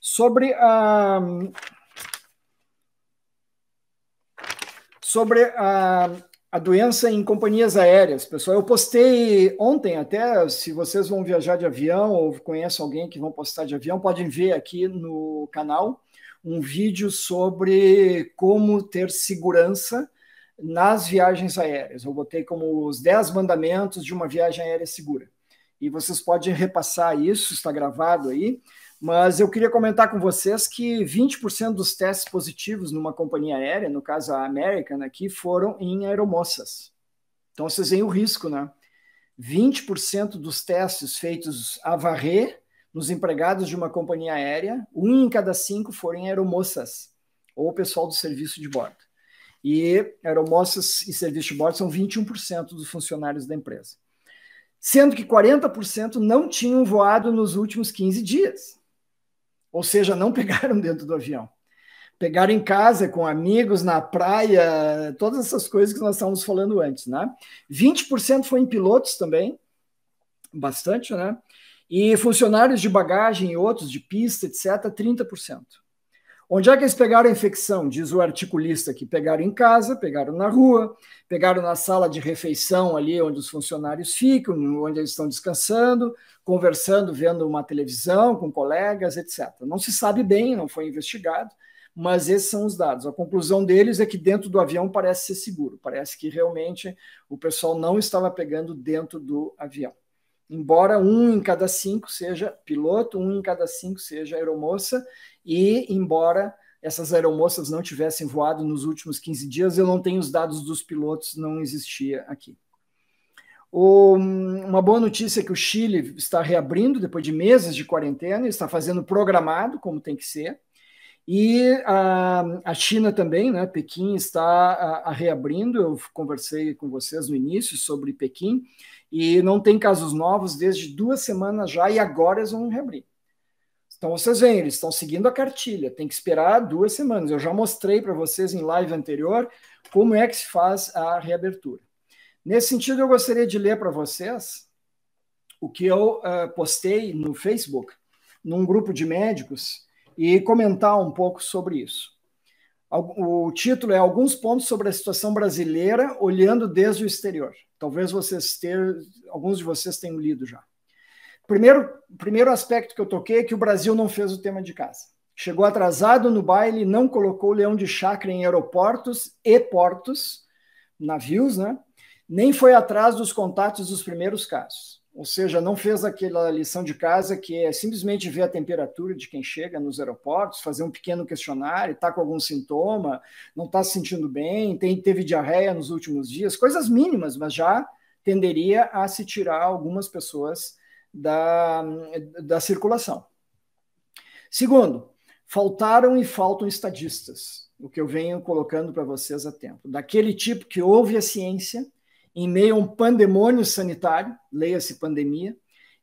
Sobre a doença em companhias aéreas, pessoal, eu postei ontem até, se vocês vão viajar de avião ou conhecem alguém que vão postar de avião, podem ver aqui no canal um vídeo sobre como ter segurança nas viagens aéreas. Eu botei como os 10 mandamentos de uma viagem aérea segura. E vocês podem repassar isso, está gravado aí, mas eu queria comentar com vocês que 20% dos testes positivos numa companhia aérea, no caso a American aqui, foram em aeromoças. Então vocês veem o risco, né? 20% dos testes feitos a varrer nos empregados de uma companhia aérea, 1 em cada 5 foram aeromoças, ou o pessoal do serviço de bordo. E aeromoças e serviço de bordo são 21% dos funcionários da empresa. Sendo que 40% não tinham voado nos últimos 15 dias. Ou seja, não pegaram dentro do avião. Pegaram em casa, com amigos, na praia, todas essas coisas que nós estávamos falando antes, né? 20% foi em pilotos também, bastante, né? E funcionários de bagagem e outros, de pista, etc., 30%. Onde é que eles pegaram a infecção? Diz o articulista que pegaram em casa, pegaram na rua, pegaram na sala de refeição ali onde os funcionários ficam, onde eles estão descansando, conversando, vendo uma televisão com colegas, etc. Não se sabe bem, não foi investigado, mas esses são os dados. A conclusão deles é que dentro do avião parece ser seguro, parece que realmente o pessoal não estava pegando dentro do avião. Embora 1 em cada 5 seja piloto, 1 em cada 5 seja aeromoça, e embora essas aeromoças não tivessem voado nos últimos 15 dias, eu não tenho os dados dos pilotos, não existia aqui. Uma boa notícia é que o Chile está reabrindo depois de meses de quarentena, está fazendo programado, como tem que ser, e a China também, né? Pequim está reabrindo. Eu conversei com vocês no início sobre Pequim, e não tem casos novos desde 2 semanas já, e agora eles vão reabrir. Então vocês veem, eles estão seguindo a cartilha, tem que esperar 2 semanas. Eu já mostrei para vocês em live anterior como é que se faz a reabertura. Nesse sentido, eu gostaria de ler para vocês o que eu postei no Facebook, num grupo de médicos, e comentar um pouco sobre isso. O título é Alguns pontos sobre a situação brasileira olhando desde o exterior. Talvez alguns de vocês tenham lido já. Primeiro aspecto que eu toquei é que o Brasil não fez o tema de casa. Chegou atrasado no baile, não colocou o leão de chácara em aeroportos e portos, navios, né? Nem foi atrás dos contatos dos primeiros casos. Ou seja, não fez aquela lição de casa que é simplesmente ver a temperatura de quem chega nos aeroportos, fazer um pequeno questionário, está com algum sintoma, não está se sentindo bem, teve diarreia nos últimos dias, coisas mínimas, mas já tenderia a se tirar algumas pessoas da circulação. Segundo, faltaram e faltam estadistas, o que eu venho colocando para vocês há tempo. Daquele tipo que ouve a ciência, em meio a um pandemônio sanitário, leia-se pandemia,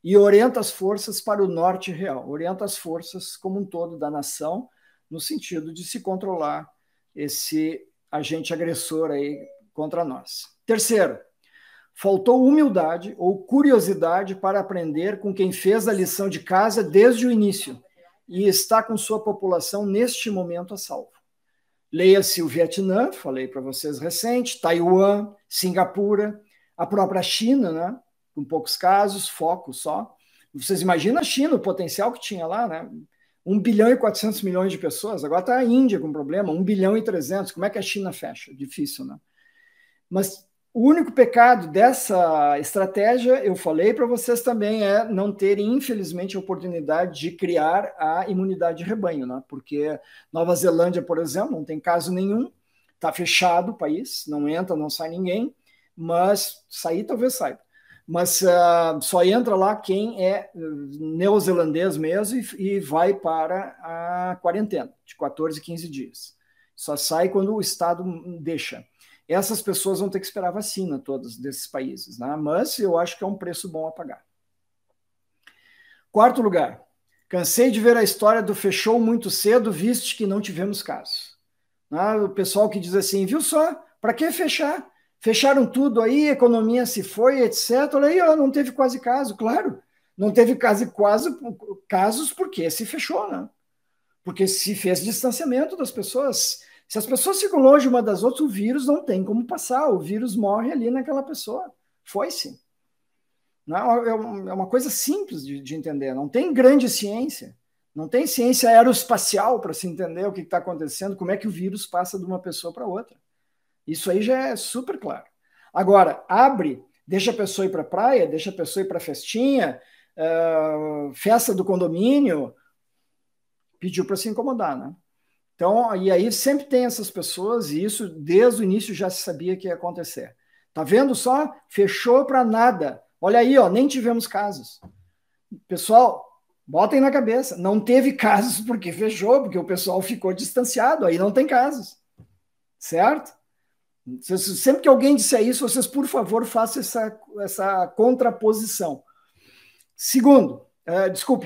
e orienta as forças para o norte real, orienta as forças como um todo da nação, no sentido de se controlar esse agente agressor aí contra nós. Terceiro, faltou humildade ou curiosidade para aprender com quem fez a lição de casa desde o início e está com sua população neste momento a salvo. Leia-se o Vietnã, falei para vocês recente, Taiwan, Singapura, a própria China, né? Com poucos casos, foco só. Vocês imaginam a China, o potencial que tinha lá, né? 1 bilhão e 400 milhões de pessoas, agora está a Índia com problema, 1 bilhão e 300, como é que a China fecha? Difícil, né? Mas o único pecado dessa estratégia, eu falei para vocês também, é não terem, infelizmente, a oportunidade de criar a imunidade de rebanho, né? Porque Nova Zelândia, por exemplo, não tem caso nenhum, está fechado o país, não entra, não sai ninguém, mas sair talvez saiba. Mas só entra lá quem é neozelandês mesmo e vai para a quarentena de 14, 15 dias. Só sai quando o Estado deixa. Essas pessoas vão ter que esperar vacina, todos desses países, né? Mas eu acho que é um preço bom a pagar. Quarto lugar, cansei de ver a história do fechou muito cedo, visto que não tivemos casos. O pessoal que diz assim, viu só, para que fechar? Fecharam tudo aí, a economia se foi, etc. Olha aí, ó, não teve quase caso, claro. Não teve quase casos porque se fechou, né? Porque se fez distanciamento das pessoas. Se as pessoas ficam longe uma das outras, o vírus não tem como passar, o vírus morre ali naquela pessoa. Foi-se. É uma coisa simples de entender, não tem grande ciência, não tem ciência aeroespacial para se entender o que está acontecendo, como é que o vírus passa de uma pessoa para outra. Isso aí já é super claro. Agora, abre, deixa a pessoa ir para a praia, deixa a pessoa ir para a festinha, festa do condomínio, pediu para se incomodar, né? Então, e aí sempre tem essas pessoas, e isso desde o início já se sabia que ia acontecer. Tá vendo só? Fechou para nada. Olha aí, ó, nem tivemos casos. Pessoal, botem na cabeça, não teve casos porque fechou, porque o pessoal ficou distanciado, aí não tem casos, certo? Sempre que alguém disser isso, vocês, por favor, façam essa contraposição. Segundo,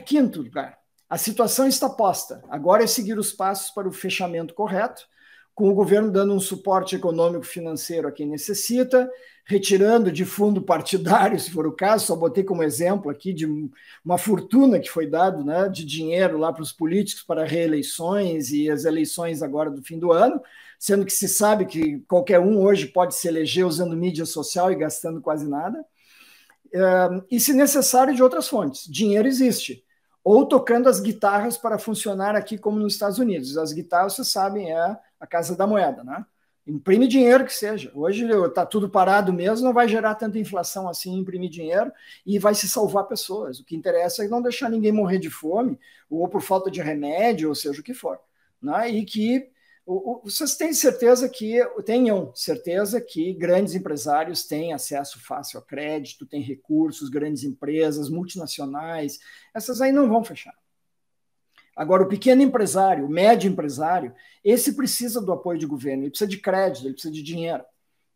quinto lugar, a situação está posta. Agora é seguir os passos para o fechamento correto, com o governo dando um suporte econômico financeiro a quem necessita, retirando de fundo partidário, se for o caso, só botei como exemplo aqui de uma fortuna que foi dado, né, de dinheiro lá para os políticos para reeleições e as eleições agora do fim do ano, sendo que se sabe que qualquer um hoje pode se eleger usando mídia social e gastando quase nada, e se necessário de outras fontes. Dinheiro existe. Ou tocando as guitarras para funcionar aqui como nos Estados Unidos. As guitarras, vocês sabem, é a casa da moeda, né? Imprime dinheiro que seja. Hoje está tudo parado mesmo, não vai gerar tanta inflação assim, imprimir dinheiro, e vai se salvar pessoas. O que interessa é não deixar ninguém morrer de fome, ou por falta de remédio, ou seja o que for. Né? E que vocês tenham certeza que grandes empresários têm acesso fácil a crédito, têm recursos, grandes empresas, multinacionais, essas aí não vão fechar. Agora, o pequeno empresário, o médio empresário, esse precisa do apoio de governo, ele precisa de crédito, ele precisa de dinheiro.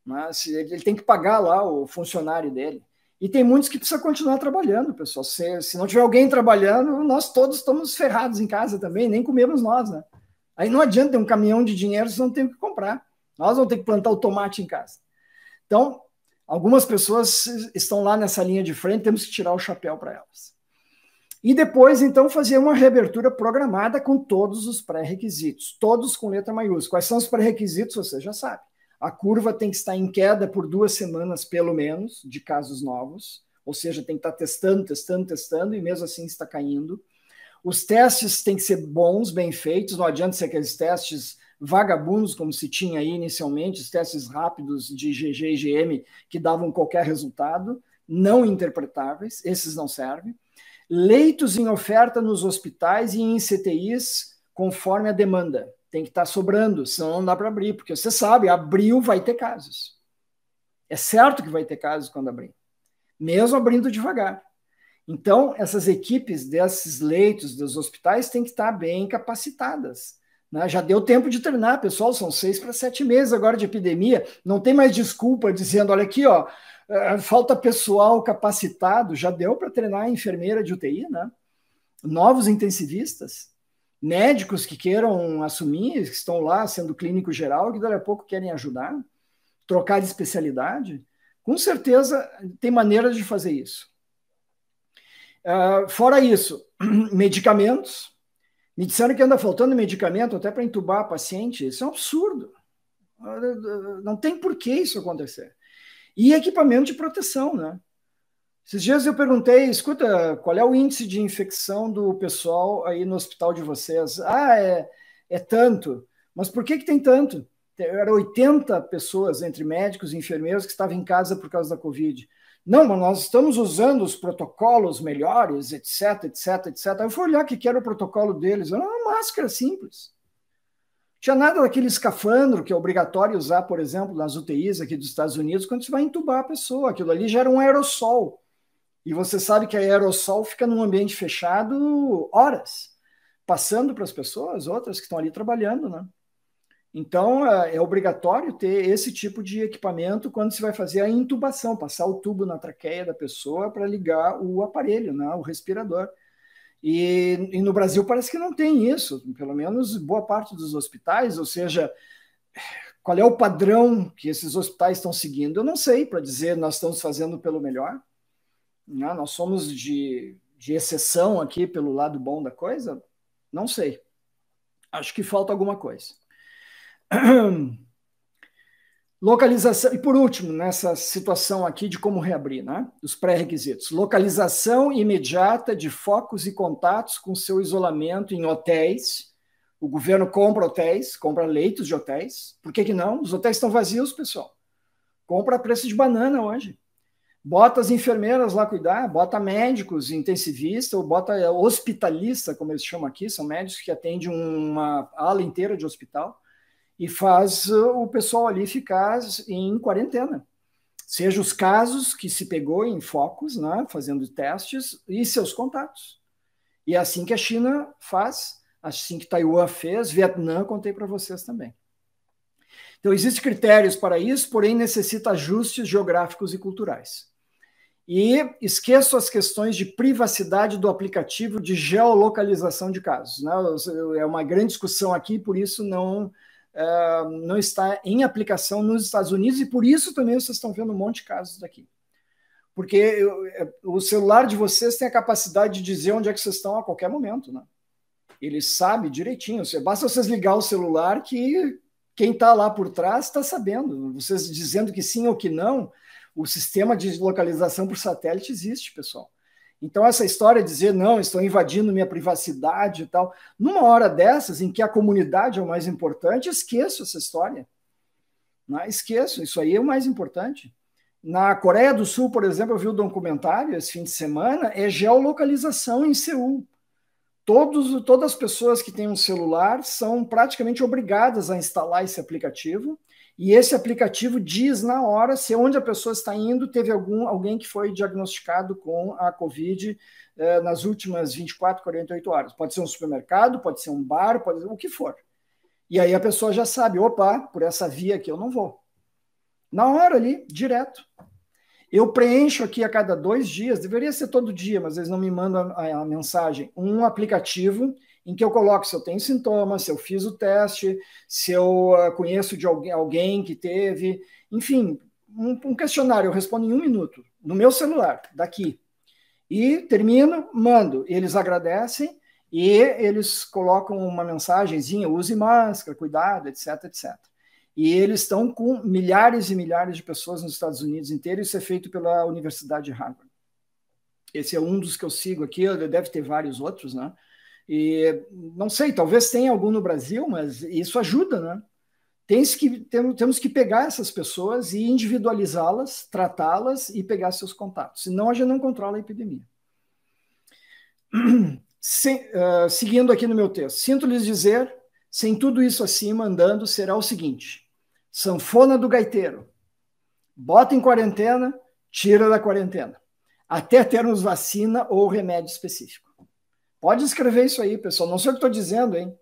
Mas ele tem que pagar lá o funcionário dele. E tem muitos que precisam continuar trabalhando, pessoal. Se não tiver alguém trabalhando, nós todos estamos ferrados em casa também, nem comemos nós, né? Aí não adianta ter um caminhão de dinheiro se não tem o que comprar. Nós vamos ter que plantar o tomate em casa. Então, algumas pessoas estão lá nessa linha de frente, temos que tirar o chapéu para elas. E depois, então, fazer uma reabertura programada com todos os pré-requisitos, todos com letra maiúscula. Quais são os pré-requisitos? Você já sabe. A curva tem que estar em queda por 2 semanas, pelo menos, de casos novos, ou seja, tem que estar testando, e mesmo assim está caindo. Os testes têm que ser bons, bem feitos, não adianta ser aqueles testes vagabundos, como se tinha aí inicialmente, os testes rápidos de IgG e IgM que davam qualquer resultado, não interpretáveis, esses não servem. Leitos em oferta nos hospitais e em CTIs conforme a demanda. Tem que estar sobrando, senão não dá para abrir, porque você sabe, abril vai ter casos. É certo que vai ter casos quando abrir, mesmo abrindo devagar. Então, essas equipes desses leitos dos hospitais têm que estar bem capacitadas. Né? Já deu tempo de treinar, pessoal, são 6 para 7 meses agora de epidemia, não tem mais desculpa dizendo, olha aqui, ó, falta pessoal capacitado, já deu para treinar a enfermeira de UTI, né? Novos intensivistas, médicos que queiram assumir, que estão lá sendo clínico geral, que daqui a pouco querem ajudar, trocar de especialidade, com certeza tem maneiras de fazer isso. Fora isso, medicamentos. Me disseram que anda faltando medicamento até para entubar paciente. Isso é um absurdo. Não tem por que isso acontecer. E equipamento de proteção, né? Esses dias eu perguntei, escuta, qual é o índice de infecção do pessoal aí no hospital de vocês? É tanto. Mas por que tem tanto? Eram 80 pessoas, entre médicos e enfermeiros, que estavam em casa por causa da Covid. Não, mas nós estamos usando os protocolos melhores, etc, etc, etc. Eu fui olhar o que era o protocolo deles. Era uma máscara simples. Não tinha nada daquele escafandro que é obrigatório usar, por exemplo, nas UTIs aqui dos Estados Unidos, quando você vai entubar a pessoa. Aquilo ali já era um aerossol. E você sabe que aerossol fica num ambiente fechado horas, passando para as pessoas, outras que estão ali trabalhando, né? Então, é obrigatório ter esse tipo de equipamento quando se vai fazer a intubação, passar o tubo na traqueia da pessoa para ligar o aparelho, né, o respirador. E no Brasil parece que não tem isso, pelo menos boa parte dos hospitais, ou seja, qual é o padrão que esses hospitais estão seguindo? Eu não sei, para dizer nós estamos fazendo pelo melhor. Né? Nós somos de exceção aqui pelo lado bom da coisa? Não sei. Acho que falta alguma coisa. Localização, e por último, nessa situação aqui de como reabrir, né? Os pré-requisitos. Localização imediata de focos e contatos com seu isolamento em hotéis. O governo compra hotéis, compra leitos de hotéis. Por que não? Os hotéis estão vazios, pessoal. Compra a preço de banana hoje. Bota as enfermeiras lá cuidar, bota médicos, intensivista, ou bota hospitalista, como eles chamam aqui, são médicos que atendem uma ala inteira de hospital, e faz o pessoal ali ficar em quarentena. seja os casos que se pegou em focos, né, fazendo testes, e seus contatos. E é assim que a China faz, assim que Taiwan fez, Vietnã, contei para vocês também. Então, existem critérios para isso, porém necessita ajustes geográficos e culturais. E esqueço as questões de privacidade do aplicativo de geolocalização de casos, né? É uma grande discussão aqui, por isso não está em aplicação nos Estados Unidos, e por isso também vocês estão vendo um monte de casos daqui. Porque o celular de vocês tem a capacidade de dizer onde é que vocês estão a qualquer momento, né? Ele sabe direitinho. Basta vocês ligar o celular que quem está lá por trás está sabendo. Vocês dizendo que sim ou que não, o sistema de localização por satélite existe, pessoal. Então, essa história de dizer, não, estão invadindo minha privacidade e tal, numa hora dessas, em que a comunidade é o mais importante, esqueço essa história. Não, esqueço, isso aí é o mais importante. Na Coreia do Sul, por exemplo, eu vi um documentário esse fim de semana, é geolocalização em Seul. Todas as pessoas que têm um celular são praticamente obrigadas a instalar esse aplicativo, e esse aplicativo diz na hora se onde a pessoa está indo teve alguém que foi diagnosticado com a Covid nas últimas 24, 48 horas. Pode ser um supermercado, pode ser um bar, pode ser o que for. E aí a pessoa já sabe, opa, por essa via aqui eu não vou. Na hora ali, direto. Eu preencho aqui a cada 2 dias, deveria ser todo dia, mas eles não me mandam a mensagem, um aplicativo em que eu coloco se eu tenho sintomas, se eu fiz o teste, se eu conheço de alguém que teve, enfim, um questionário, eu respondo em 1 minuto, no meu celular, daqui. E termino, mando. Eles agradecem e eles colocam uma mensagenzinha, use máscara, cuidado, etc, etc. E eles estão com milhares e milhares de pessoas nos Estados Unidos inteiros, isso é feito pela Universidade de Harvard. Esse é um dos que eu sigo aqui, deve ter vários outros, né? E não sei, talvez tenha algum no Brasil, mas isso ajuda, né? Temos que pegar essas pessoas e individualizá-las, tratá-las e pegar seus contatos, senão a gente não controla a epidemia. Seguindo aqui no meu texto, sinto lhes dizer, sem tudo isso acima andando, será o seguinte: sanfona do gaiteiro, bota em quarentena, tira da quarentena, até termos vacina ou remédio específico. Pode escrever isso aí, pessoal. Não sou eu que estou dizendo, hein?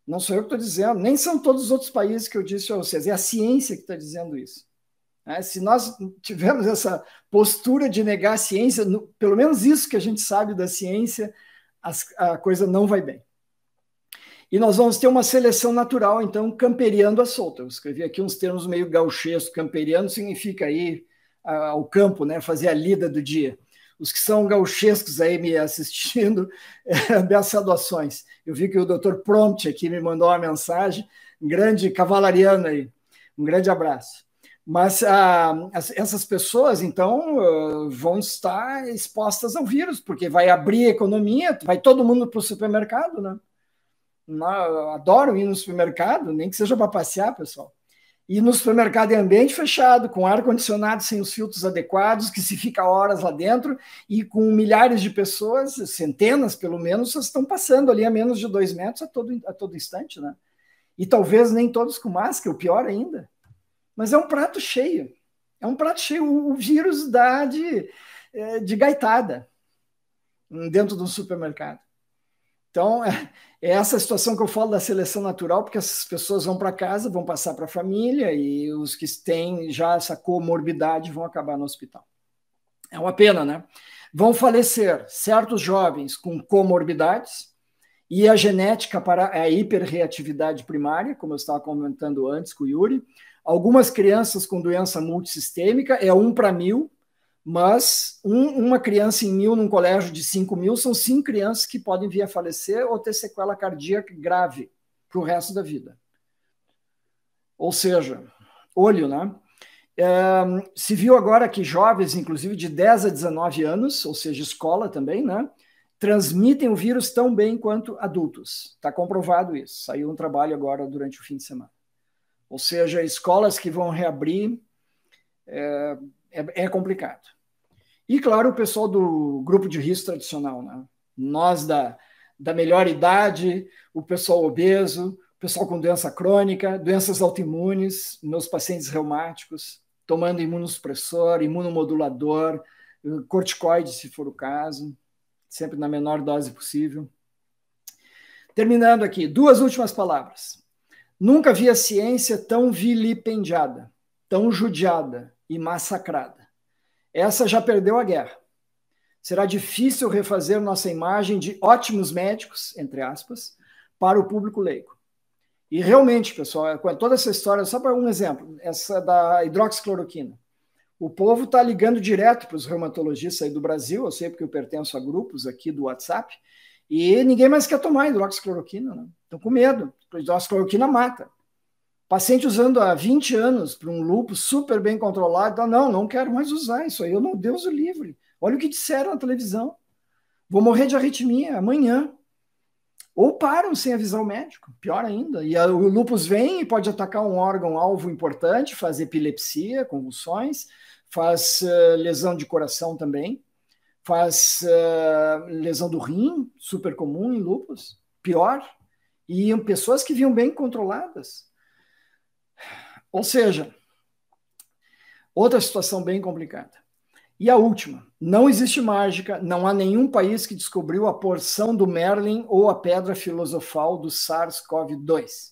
Não sou eu que estou dizendo. Nem são todos os outros países que eu disse a vocês. É a ciência que está dizendo isso. Se nós tivermos essa postura de negar a ciência, pelo menos isso que a gente sabe da ciência, a coisa não vai bem. E nós vamos ter uma seleção natural, então, camperiando à solta. Eu escrevi aqui uns termos meio gauchescos. Camperiando significa ir ao campo, né? Fazer a lida do dia. Os que são gauchescos aí me assistindo, minhas saudações. Eu vi que o Dr. Prompt aqui me mandou uma mensagem, um grande cavalariano aí, um grande abraço. Mas essas pessoas, então, vão estar expostas ao vírus, porque vai abrir a economia, vai todo mundo para o supermercado, né? Adoro ir no supermercado, nem que seja para passear, pessoal. E no supermercado em ambiente fechado, com ar-condicionado sem os filtros adequados, que se fica horas lá dentro, e com milhares de pessoas, centenas pelo menos, estão passando ali a menos de 2 metros a todo instante, né? E talvez nem todos com máscara, o pior ainda. Mas é um prato cheio. É um prato cheio. O vírus dá de gaitada dentro do supermercado. Então, é essa situação que eu falo da seleção natural, porque essas pessoas vão para casa, vão passar para a família, e os que têm já essa comorbidade vão acabar no hospital. É uma pena, né? Vão falecer certos jovens com comorbidades, e a genética para a hiperreatividade primária, como eu estava comentando antes com o Yuri. Algumas crianças com doença multissistêmica, é 1 para 1000, mas uma criança em 1000 num colégio de 5.000 são 5 crianças que podem vir a falecer ou ter sequela cardíaca grave para o resto da vida. Ou seja, olho, né? Se viu agora que jovens, inclusive de 10 a 19 anos, ou seja, escola também, né? Transmitem o vírus tão bem quanto adultos. Está comprovado isso. Saiu um trabalho agora durante o fim de semana. Ou seja, escolas que vão reabrir é complicado. E, claro, o pessoal do grupo de risco tradicional, né? Nós da melhor idade, o pessoal obeso, o pessoal com doença crônica, doenças autoimunes, meus pacientes reumáticos. tomando imunossupressor, imunomodulador, corticoide, se for o caso, sempre na menor dose possível. Terminando aqui, 2 últimas palavras. Nunca vi a ciência tão vilipendiada, tão judiada e massacrada. Essa já perdeu a guerra. Será difícil refazer nossa imagem de ótimos médicos, entre aspas, para o público leigo. E realmente, pessoal, toda essa história, só para um exemplo, essa da hidroxicloroquina. O povo está ligando direto para os reumatologistas aí do Brasil, eu sei porque eu pertenço a grupos aqui do WhatsApp, e ninguém mais quer tomar hidroxicloroquina, né? Estão com medo, a hidroxicloroquina mata. Paciente usando há 20 anos para um lúpus super bem controlado, não quero mais usar isso aí, eu não, Deus o livre. Olha o que disseram na televisão. Vou morrer de arritmia amanhã. Ou param sem avisar o médico, pior ainda. E o lúpus vem e pode atacar um órgão-alvo importante, faz epilepsia, convulsões, faz lesão de coração também, faz lesão do rim, super comum em lúpus, pior. E pessoas que vinham bem controladas. Ou seja, outra situação bem complicada. E a última, não existe mágica, não há nenhum país que descobriu a porção do Merlin ou a pedra filosofal do SARS-CoV-2.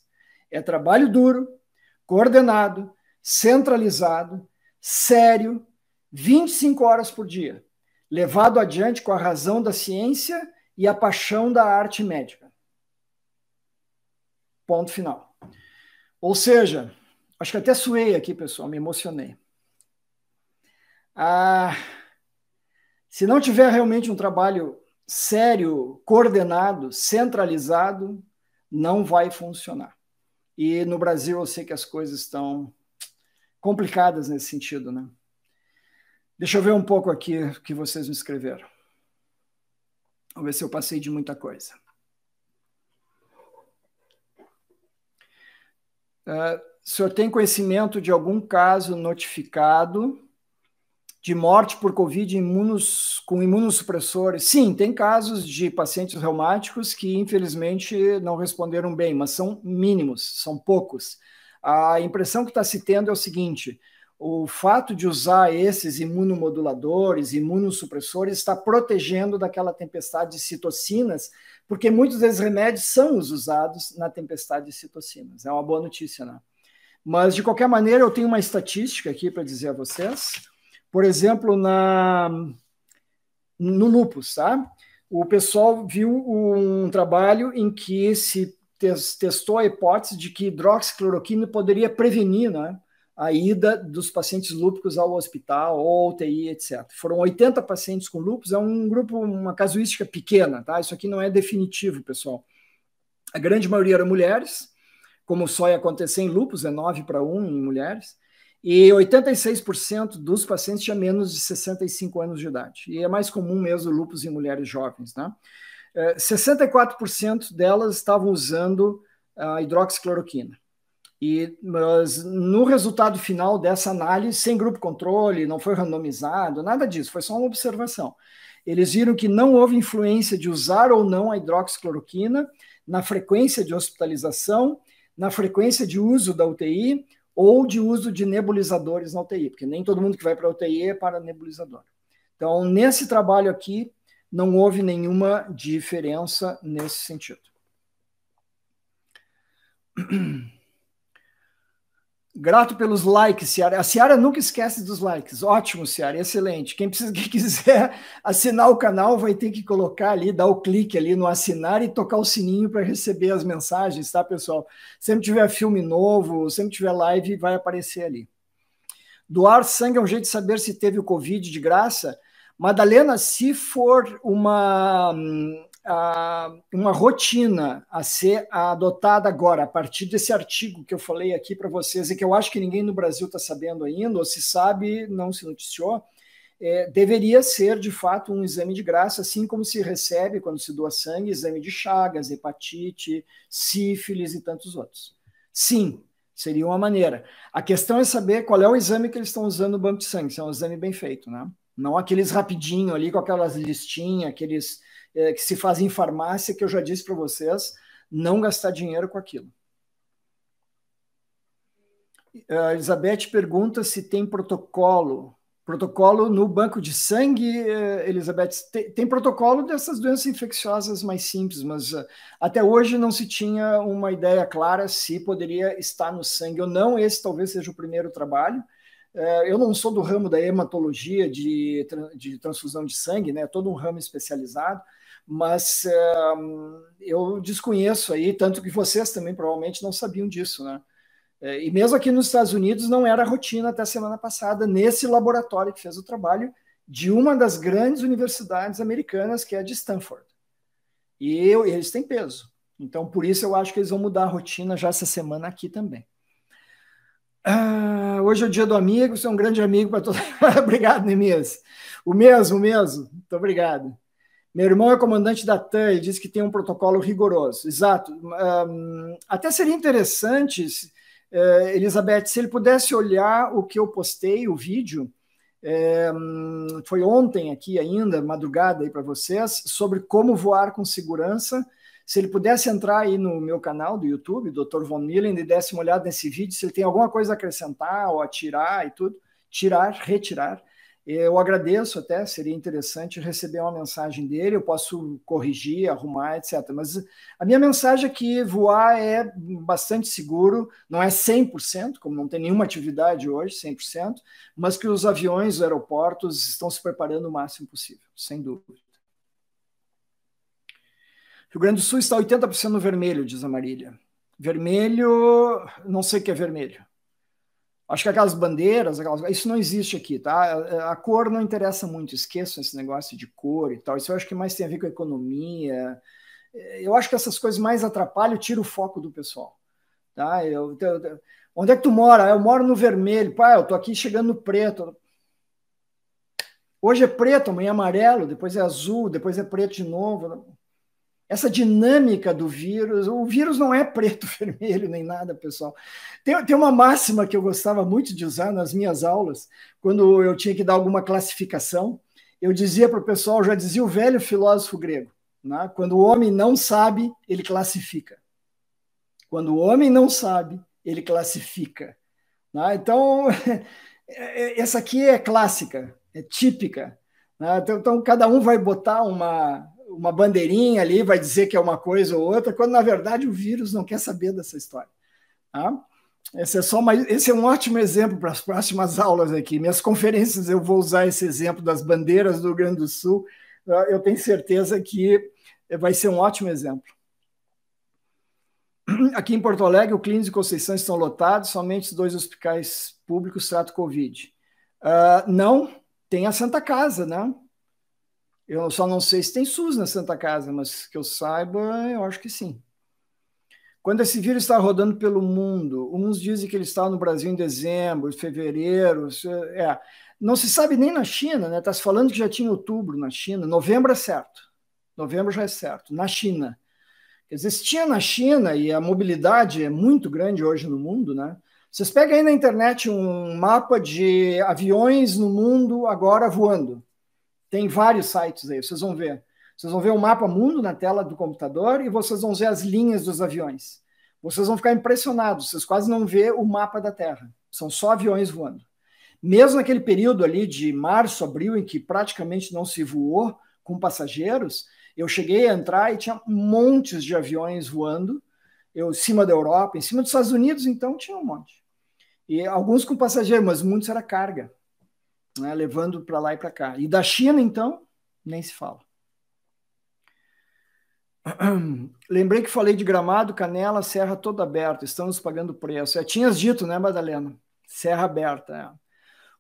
É trabalho duro, coordenado, centralizado, sério, 25 horas por dia, levado adiante com a razão da ciência e a paixão da arte médica. Ponto final. Ou seja, acho que até suei aqui, pessoal, me emocionei. Se não tiver realmente um trabalho sério, coordenado, centralizado, não vai funcionar. E no Brasil eu sei que as coisas estão complicadas nesse sentido, né? Deixa eu ver um pouco aqui o que vocês me escreveram. Vamos ver se eu passei de muita coisa. O senhor tem conhecimento de algum caso notificado de morte por Covid com imunossupressores? Sim, tem casos de pacientes reumáticos que, infelizmente, não responderam bem, mas são mínimos, são poucos. A impressão que está se tendo é o seguinte: o fato de usar esses imunomoduladores, imunossupressores, está protegendo daquela tempestade de citocinas, porque muitos desses remédios são os usados na tempestade de citocinas. É uma boa notícia, né? Mas, de qualquer maneira, eu tenho uma estatística aqui para dizer a vocês. Por exemplo, no lúpus, tá? O pessoal viu um trabalho em que se testou a hipótese de que hidroxicloroquina poderia prevenir, né, a ida dos pacientes lúpicos ao hospital, ou UTI, etc. Foram 80 pacientes com lúpus, é um grupo, uma casuística pequena, tá? Isso aqui não é definitivo, pessoal. A grande maioria eram mulheres, como só ia acontecer em lúpus, é 9-1 em mulheres, e 86% dos pacientes tinham menos de 65 anos de idade. E é mais comum mesmo o lúpus em mulheres jovens, né? 64% delas estavam usando a hidroxicloroquina. Mas no resultado final dessa análise, sem grupo controle, não foi randomizado, nada disso, foi só uma observação. Eles viram que não houve influência de usar ou não a hidroxicloroquina na frequência de hospitalização, na frequência de uso da UTI ou de uso de nebulizadores na UTI, porque nem todo mundo que vai para a UTI é para nebulizador. Então, nesse trabalho aqui, não houve nenhuma diferença nesse sentido. Grato pelos likes, Ciara. A Ciara nunca esquece dos likes. Ótimo, Ciara, excelente. Quem quiser assinar o canal vai ter que colocar ali, dar o clique ali no assinar e tocar o sininho para receber as mensagens, tá, pessoal? Sempre tiver filme novo, sempre tiver live, vai aparecer ali. Doar sangue é um jeito de saber se teve o Covid de graça. Madalena, se for uma rotina a ser adotada agora, a partir desse artigo que eu falei aqui para vocês, e que eu acho que ninguém no Brasil está sabendo ainda, ou se sabe, não se noticiou, deveria ser, de fato, um exame de graça, assim como se recebe, quando se doa sangue, exame de Chagas, hepatite, sífilis e tantos outros. Sim, seria uma maneira. A questão é saber qual é o exame que eles estão usando no banco de sangue, se é um exame bem feito, né? Não aqueles rapidinho ali, com aquelas listinhas, aqueles que se fazem em farmácia, que eu já disse para vocês, não gastar dinheiro com aquilo. A Elizabeth pergunta se tem protocolo. Protocolo no banco de sangue, Elizabeth, tem protocolo dessas doenças infecciosas mais simples, mas até hoje não se tinha uma ideia clara se poderia estar no sangue ou não. Esse talvez seja o primeiro trabalho. Eu não sou do ramo da hematologia, de transfusão de sangue, né? Todo um ramo especializado, mas eu desconheço aí, tanto que vocês também provavelmente não sabiam disso, né? E mesmo aqui nos Estados Unidos não era rotina até a semana passada, nesse laboratório que fez o trabalho de uma das grandes universidades americanas, que é a de Stanford. E eles têm peso. Então, por isso eu acho que eles vão mudar a rotina já essa semana aqui também. Hoje é o dia do amigo, você é um grande amigo para todo mundo. Obrigado, Nemias. O mesmo. Muito obrigado. Meu irmão é comandante da TAM e diz que tem um protocolo rigoroso. Exato. Até seria interessante, Elizabeth, se ele pudesse olhar o que eu postei, o vídeo, foi ontem aqui ainda, madrugada aí para vocês, sobre como voar com segurança. Se ele pudesse entrar aí no meu canal do YouTube, Dr. Von Millen, e desse uma olhada nesse vídeo, se ele tem alguma coisa a acrescentar ou a tirar e tudo, retirar, eu agradeço até, seria interessante receber uma mensagem dele, eu posso corrigir, arrumar, etc. Mas a minha mensagem é que voar é bastante seguro, não é 100%, como não tem nenhuma atividade hoje, 100%, mas que os aviões, os aeroportos estão se preparando o máximo possível, sem dúvida. Rio Grande do Sul está 80% no vermelho, diz a Marília. Vermelho, não sei o que é vermelho. Acho que aquelas bandeiras, isso não existe aqui, tá? A cor não interessa muito, esqueçam esse negócio de cor e tal. Isso eu acho que mais tem a ver com a economia. Eu acho que essas coisas mais atrapalham, tiram o foco do pessoal. Tá? Onde é que tu mora? Eu moro no vermelho. Pai, eu tô aqui chegando no preto. Hoje é preto, amanhã é amarelo, depois é azul, depois é preto de novo. Essa dinâmica do vírus, o vírus não é preto, vermelho, nem nada, pessoal. Tem uma máxima que eu gostava muito de usar nas minhas aulas, quando eu tinha que dar alguma classificação, eu dizia para o pessoal, já dizia o velho filósofo grego, né? Quando o homem não sabe, ele classifica. Quando o homem não sabe, ele classifica. Né? Então, essa aqui é clássica, é típica. Né? Então, cada um vai botar uma bandeirinha ali, vai dizer que é uma coisa ou outra, quando na verdade o vírus não quer saber dessa história. Tá? Esse é um ótimo exemplo para as próximas aulas aqui. Minhas conferências eu vou usar esse exemplo das bandeiras do Rio Grande do Sul. Eu tenho certeza que vai ser um ótimo exemplo. Aqui em Porto Alegre, o Clínico e Conceição estão lotados, somente os 2 hospitais públicos tratam Covid. Não, tem a Santa Casa, né? Eu só não sei se tem SUS na Santa Casa, mas que eu saiba, eu acho que sim. Quando esse vírus está rodando pelo mundo, uns dizem que ele estava no Brasil em dezembro, fevereiro, não se sabe nem na China, né? Está se falando que já tinha outubro na China, novembro é certo, novembro já é certo, na China. Quer dizer, se tinha na China, e a mobilidade é muito grande hoje no mundo, né? Vocês pegam aí na internet um mapa de aviões no mundo agora voando. Tem vários sites aí, vocês vão ver. Vocês vão ver o mapa mundo na tela do computador e vocês vão ver as linhas dos aviões. Vocês vão ficar impressionados, vocês quase não vê o mapa da Terra. São só aviões voando. Mesmo naquele período ali de março, abril, em que praticamente não se voou com passageiros, eu cheguei a entrar e tinha montes de aviões voando, em cima da Europa, em cima dos Estados Unidos, então tinha um monte. E alguns com passageiros, mas muitos era carga. Né, levando para lá e para cá. E da China, então, nem se fala. Lembrei que falei de Gramado, Canela, Serra toda aberta, estamos pagando preço. Tinhas dito, né, Madalena? Serra aberta.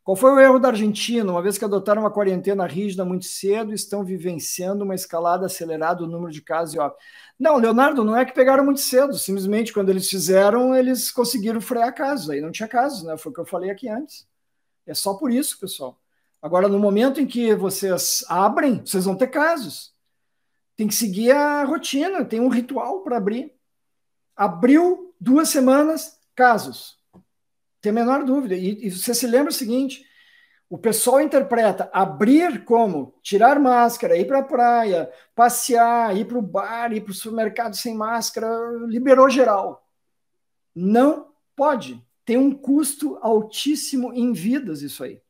Qual foi o erro da Argentina? Uma vez que adotaram uma quarentena rígida muito cedo, estão vivenciando uma escalada acelerada do número de casos e óbitos. Não, Leonardo, não é que pegaram muito cedo, simplesmente quando eles fizeram, eles conseguiram frear casos, aí não tinha casos, né? Foi o que eu falei aqui antes. É só por isso, pessoal. Agora, no momento em que vocês abrem, vocês vão ter casos. Tem que seguir a rotina, tem um ritual para abrir. Abriu 2 semanas, casos. Tem a menor dúvida. E você se lembra o seguinte, o pessoal interpreta abrir como tirar máscara, ir para a praia, passear, ir para o bar, ir para o supermercado sem máscara, liberou geral. Não pode. tem um custo altíssimo em vidas isso aí.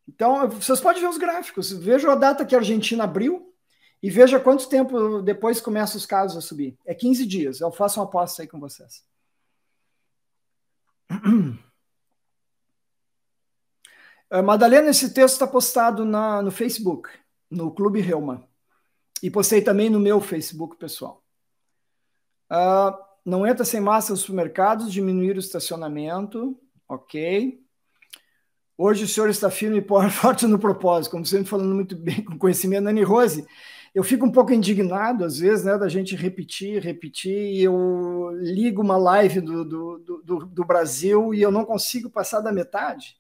Então, vocês podem ver os gráficos. Veja a data que a Argentina abriu e veja quanto tempo depois começam os casos a subir. É 15 dias. Eu faço uma aposta aí com vocês. Madalena, esse texto está postado no Facebook, no Clube Reuma. E postei também no meu Facebook pessoal. Não entra sem máscara nos supermercados, diminuir o estacionamento. Ok. Hoje o senhor está firme e forte no propósito, como sempre falando muito bem, com conhecimento. Nani Rose, eu fico um pouco indignado, às vezes, né, da gente repetir, e eu ligo uma live do Brasil e eu não consigo passar da metade.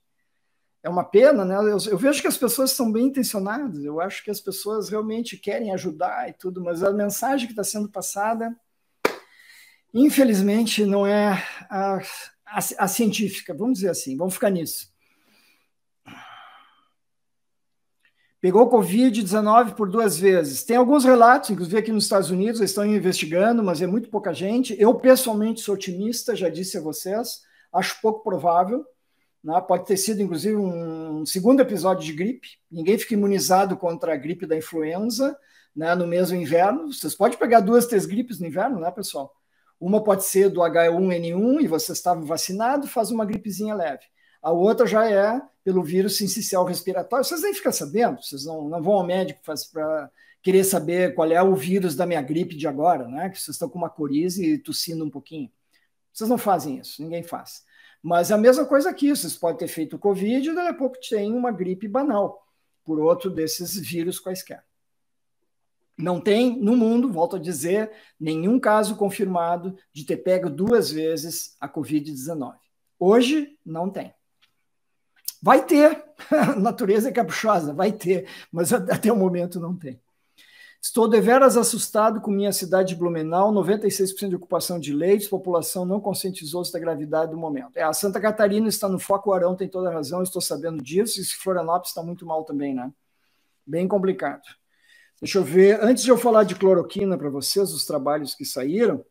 É uma pena, né? Eu vejo que as pessoas são bem intencionadas, eu acho que as pessoas realmente querem ajudar e tudo, mas a mensagem que está sendo passada, infelizmente, não é a científica, vamos dizer assim, vamos ficar nisso. Pegou Covid-19 por 2 vezes. Tem alguns relatos, inclusive aqui nos Estados Unidos, eles estão investigando, mas é muito pouca gente. Eu, pessoalmente, sou otimista, já disse a vocês, acho pouco provável. Né? Pode ter sido, inclusive, um segundo episódio de gripe. Ninguém fica imunizado contra a gripe da influenza, né, no mesmo inverno. Vocês podem pegar 2, 3 gripes no inverno, né, pessoal? Uma pode ser do H1N1 e vocês estavam vacinados, faz uma gripezinha leve. A outra já é pelo vírus sincicial respiratório. Vocês nem ficam sabendo, vocês não vão ao médico para querer saber qual é o vírus da minha gripe de agora, né? Que vocês estão com uma coriza e tossindo um pouquinho. Vocês não fazem isso, ninguém faz. Mas a mesma coisa aqui, vocês podem ter feito o Covid e daqui a pouco tem uma gripe banal por outro desses vírus quaisquer. Não tem no mundo, volto a dizer, nenhum caso confirmado de ter pego 2 vezes a Covid-19. Hoje, não tem. Vai ter, a natureza é caprichosa, vai ter, mas até o momento não tem. Estou deveras assustado com minha cidade de Blumenau, 96% de ocupação de leitos, população não conscientizou-se da gravidade do momento. A Santa Catarina está no foco, o Arão tem toda a razão, estou sabendo disso, e Florianópolis está muito mal também, né? Bem complicado. Deixa eu ver, antes de eu falar de cloroquina para vocês, os trabalhos que saíram,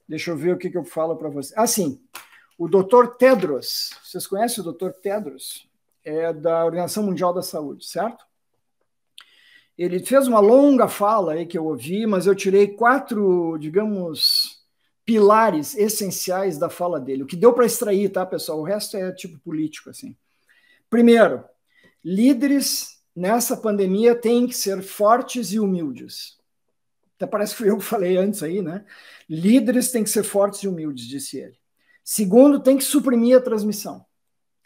deixa eu ver o que eu falo para vocês. Sim, o Dr. Tedros, vocês conhecem o Dr. Tedros? É da Organização Mundial da Saúde, certo? Ele fez uma longa fala aí que eu ouvi, mas eu tirei 4, digamos, pilares essenciais da fala dele. O que deu para extrair, tá, pessoal? O resto é tipo político, assim. Primeiro, líderes nessa pandemia têm que ser fortes e humildes. Até parece que fui eu que falei antes aí, né? Líderes têm que ser fortes e humildes, disse ele. Segundo, tem que suprimir a transmissão.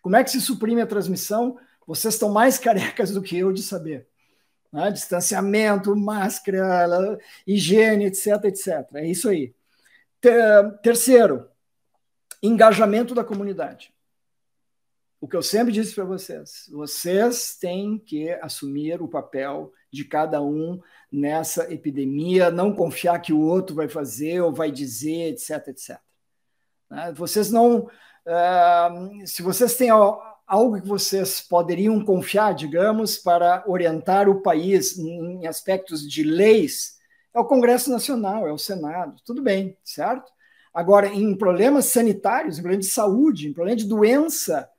Como é que se suprime a transmissão? Vocês estão mais carecas do que eu de saber. Né? Distanciamento, máscara, higiene, etc, etc. É isso aí. Terceiro, engajamento da comunidade. O que eu sempre disse para vocês têm que assumir o papel de cada um nessa epidemia, não confiar que o outro vai fazer ou vai dizer, etc, etc. Né? Vocês não... se vocês têm algo que vocês poderiam confiar, digamos, para orientar o país em aspectos de leis, é o Congresso Nacional, é o Senado, tudo bem, certo? Agora, em problemas sanitários, em problemas de saúde, em problemas de doença,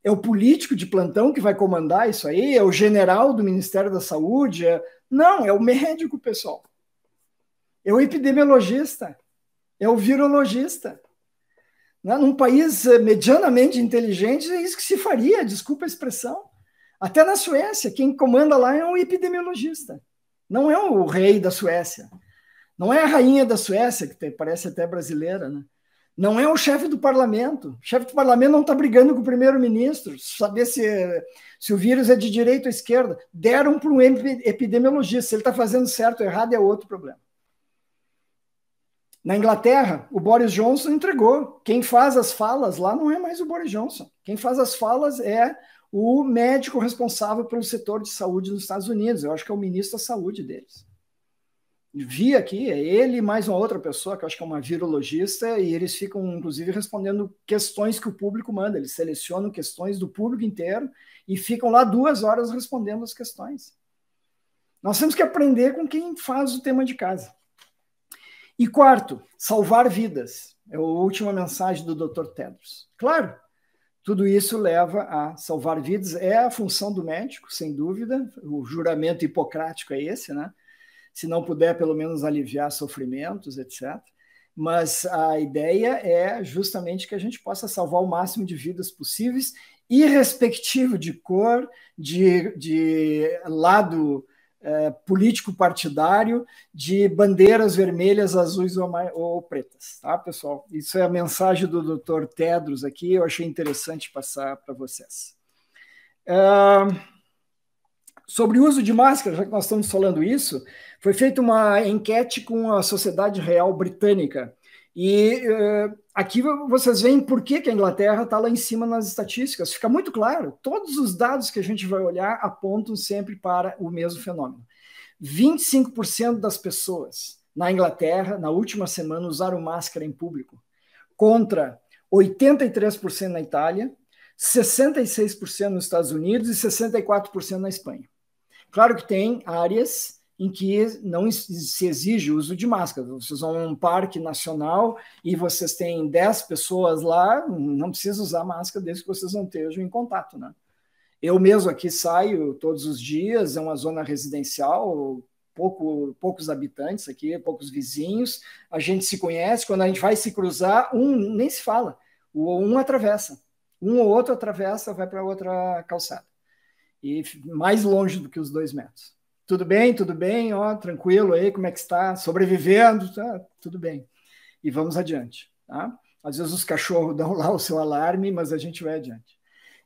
é o político de plantão que vai comandar isso aí? É o general do Ministério da Saúde? Não, é o médico, pessoal. É o epidemiologista, é o virologista. Num país medianamente inteligente, é isso que se faria, desculpa a expressão. Até na Suécia, quem comanda lá é um epidemiologista. Não é o rei da Suécia. Não é a rainha da Suécia, que parece até brasileira, né? Não é o chefe do parlamento. O chefe do parlamento não está brigando com o primeiro-ministro, saber se o vírus é de direita ou esquerda. Deram para um epidemiologista. Se ele está fazendo certo ou errado, é outro problema. Na Inglaterra, o Boris Johnson entregou. Quem faz as falas lá não é mais o Boris Johnson. Quem faz as falas é o médico responsável pelo setor de saúde nos Estados Unidos. Eu acho que é o ministro da saúde deles. Vi aqui, é ele e mais uma outra pessoa, que eu acho que é uma virologista, e eles ficam, inclusive, respondendo questões que o público manda. Eles selecionam questões do público inteiro e ficam lá 2 horas respondendo as questões. Nós temos que aprender com quem faz o tema de casa. E quarto, salvar vidas. É a última mensagem do Dr. Tedros. Claro, tudo isso leva a salvar vidas, é a função do médico, sem dúvida, o juramento hipocrático é esse, né? Se não puder, pelo menos aliviar sofrimentos, etc. Mas a ideia é justamente que a gente possa salvar o máximo de vidas possíveis, irrespectivo de cor, de lado político partidário, de bandeiras vermelhas, azuis ou pretas, tá, pessoal? Isso é a mensagem do Dr. Tedros aqui, eu achei interessante passar para vocês. Sobre o uso de máscara, já que nós estamos falando isso, foi feita uma enquete com a Sociedade Real Britânica, e aqui vocês veem por que a Inglaterra está lá em cima nas estatísticas. Fica muito claro, todos os dados que a gente vai olhar apontam sempre para o mesmo fenômeno. 25% das pessoas na Inglaterra, na última semana, usaram máscara em público, contra 83% na Itália, 66% nos Estados Unidos e 64% na Espanha. Claro que tem áreas em que não se exige o uso de máscara. Vocês vão a um parque nacional e vocês têm 10 pessoas lá, não precisa usar máscara desde que vocês não estejam em contato, né? Eu mesmo aqui saio todos os dias, é uma zona residencial, poucos habitantes aqui, poucos vizinhos, a gente se conhece, quando a gente vai se cruzar, nem se fala, um atravessa, um ou outro atravessa, vai para outra calçada, e mais longe do que os 2 metros. Tudo bem, ó, tranquilo aí, como é que está? Sobrevivendo, tá? Tudo bem. E vamos adiante, tá? Às vezes os cachorros dão lá o seu alarme, mas a gente vai adiante.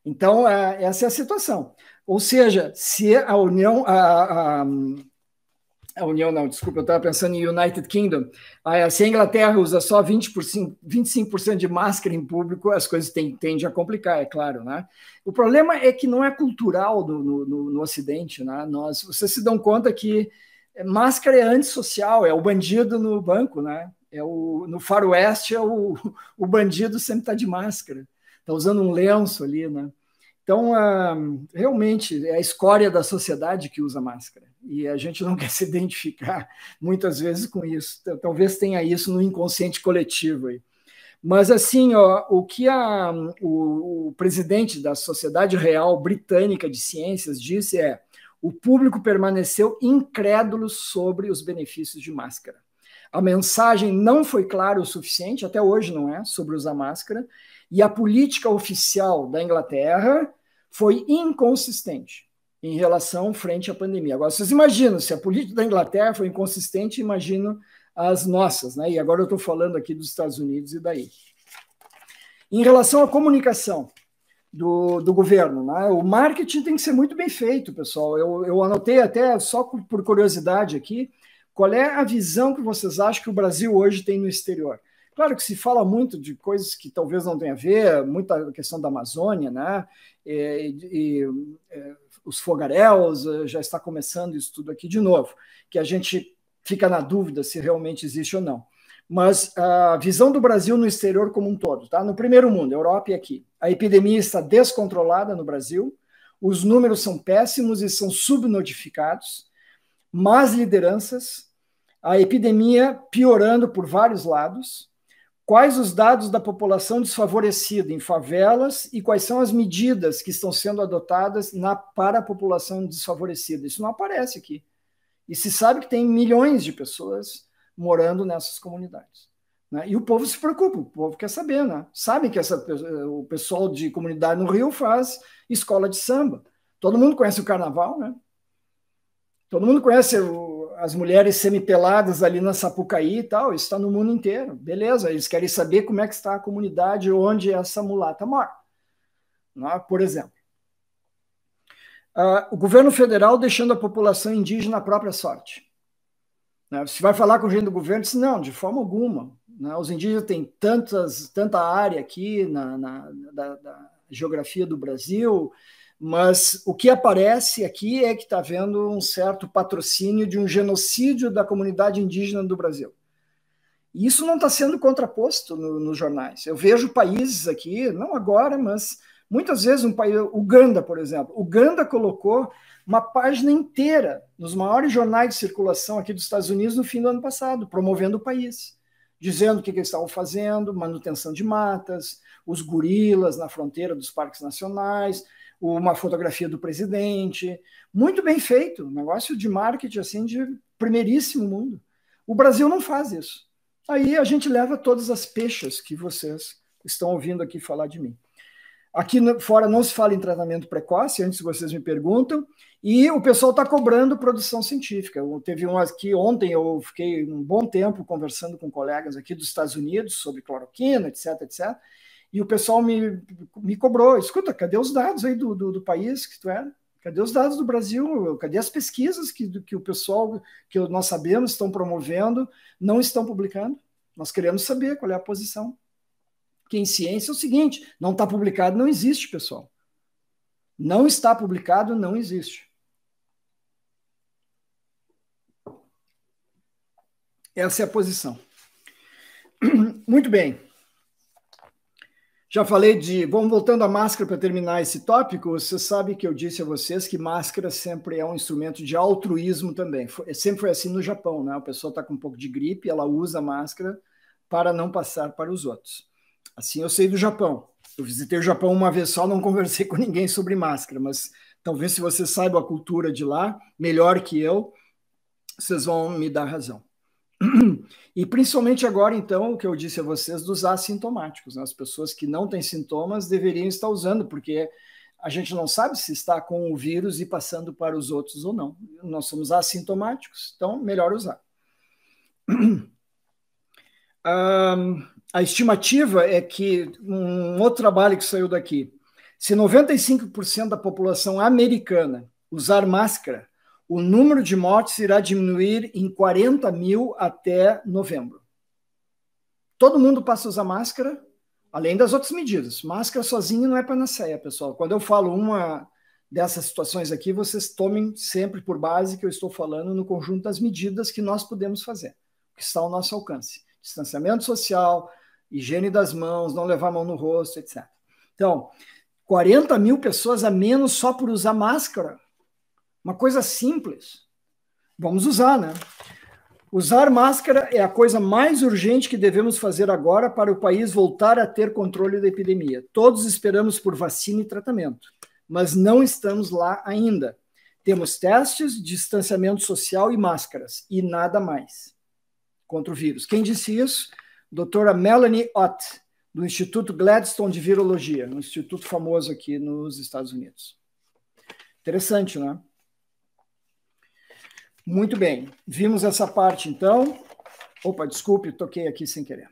Então, essa é a situação. Ou seja, se a União... A União não, desculpa, eu estava pensando em United Kingdom. Se a Inglaterra usa só 25% de máscara em público, as coisas tendem a complicar, é claro, né? O problema é que não é cultural no Ocidente, né? Vocês se dão conta que máscara é antissocial, é o bandido no banco, né? No faroeste, o bandido sempre está de máscara, está usando um lenço ali, né? Então, realmente, é a escória da sociedade que usa máscara. E a gente não quer se identificar, muitas vezes, com isso. Talvez tenha isso no inconsciente coletivo aí. Mas, assim, ó, o que o presidente da Sociedade Real Britânica de Ciências disse é: o público permaneceu incrédulo sobre os benefícios de máscara. A mensagem não foi clara o suficiente, até hoje não é, sobre usar máscara, e a política oficial da Inglaterra foi inconsistente em relação frente à pandemia. Agora, vocês imaginam, se a política da Inglaterra foi inconsistente, imagino as nossas, né? E agora eu estou falando aqui dos Estados Unidos e daí. Em relação à comunicação do governo, né? O marketing tem que ser muito bem feito, pessoal. Eu anotei até, só por curiosidade aqui, qual é a visão que vocês acham que o Brasil hoje tem no exterior. Claro que se fala muito de coisas que talvez não tenham a ver, muita questão da Amazônia, né? Os fogaréus, já está começando isso tudo aqui de novo, que a gente fica na dúvida se realmente existe ou não. Mas a visão do Brasil no exterior como um todo, tá? No primeiro mundo, Europa e aqui, a epidemia está descontrolada no Brasil, os números são péssimos e são subnotificados, más lideranças, a epidemia piorando por vários lados. Quais os dados da população desfavorecida em favelas e quais são as medidas que estão sendo adotadas para a população desfavorecida? Isso não aparece aqui. E se sabe que tem milhões de pessoas morando nessas comunidades, né? E o povo se preocupa, o povo quer saber, né? Sabe que o pessoal de comunidade no Rio faz escola de samba. Todo mundo conhece o carnaval, né? Todo mundo conhece as mulheres semipeladas ali na Sapucaí e tal, isso está no mundo inteiro. Beleza, eles querem saber como é que está a comunidade onde essa mulata mora, né? Por exemplo. O governo federal deixando a população indígena à própria sorte. Né? Se vai falar com gente do governo, diz, não, de forma alguma. Né? Os indígenas têm tanta área aqui da geografia do Brasil, mas o que aparece aqui é que está havendo um certo patrocínio de um genocídio da comunidade indígena do Brasil. E isso não está sendo contraposto nos jornais. Eu vejo países aqui, não agora, mas Muitas vezes um país, Uganda, por exemplo, Uganda colocou uma página inteira nos maiores jornais de circulação aqui dos Estados Unidos no fim do ano passado, promovendo o país, dizendo o que eles estavam fazendo, manutenção de matas, os gorilas na fronteira dos parques nacionais, uma fotografia do presidente, muito bem feito, um negócio de marketing assim de primeiríssimo mundo. O Brasil não faz isso. Aí a gente leva todas as peixes que vocês estão ouvindo aqui falar de mim. Aqui fora não se fala em tratamento precoce, antes vocês me perguntam, e o pessoal está cobrando produção científica. Teve um aqui ontem, eu fiquei um bom tempo conversando com colegas aqui dos Estados Unidos sobre cloroquina, etc, etc, e o pessoal me cobrou, escuta, cadê os dados aí do país que tu era? Cadê os dados do Brasil? Cadê as pesquisas que o pessoal, que nós sabemos, estão promovendo, não estão publicando? Nós queremos saber qual é a posição. Porque em ciência é o seguinte, não está publicado, não existe, pessoal. Não está publicado, não existe. Essa é a posição. Muito bem. Já falei de... Vamos voltando à máscara para terminar esse tópico. Você sabe que eu disse a vocês que máscara sempre é um instrumento de altruísmo também. Sempre foi assim no Japão, né? A pessoa está com um pouco de gripe, ela usa máscara para não passar para os outros. Assim eu sei do Japão. Eu visitei o Japão uma vez só, não conversei com ninguém sobre máscara, mas talvez se você saiba a cultura de lá, melhor que eu, vocês vão me dar razão. E principalmente agora, então, o que eu disse a vocês dos assintomáticos, né? As pessoas que não têm sintomas deveriam estar usando, porque a gente não sabe se está com o vírus e passando para os outros ou não. Nós somos assintomáticos, então melhor usar. A estimativa é que, um outro trabalho que saiu daqui, se 95% da população americana usar máscara, o número de mortes irá diminuir em 40 mil até novembro. Todo mundo passa a usar máscara, além das outras medidas. Máscara sozinha não é panaceia, pessoal. Quando eu falo uma dessas situações aqui, vocês tomem sempre por base que eu estou falando no conjunto das medidas que nós podemos fazer, que está ao nosso alcance. Distanciamento social, higiene das mãos, não levar a mão no rosto, etc. Então, 40 mil pessoas a menos só por usar máscara. Uma coisa simples. Vamos usar, né? Usar máscara é a coisa mais urgente que devemos fazer agora para o país voltar a ter controle da epidemia. Todos esperamos por vacina e tratamento, mas não estamos lá ainda. Temos testes, distanciamento social e máscaras, e nada mais contra o vírus. Quem disse isso? Doutora Melanie Ott, do Instituto Gladstone de Virologia, um instituto famoso aqui nos Estados Unidos. Interessante, né? Muito bem, vimos essa parte, então. Opa, desculpe, toquei aqui sem querer.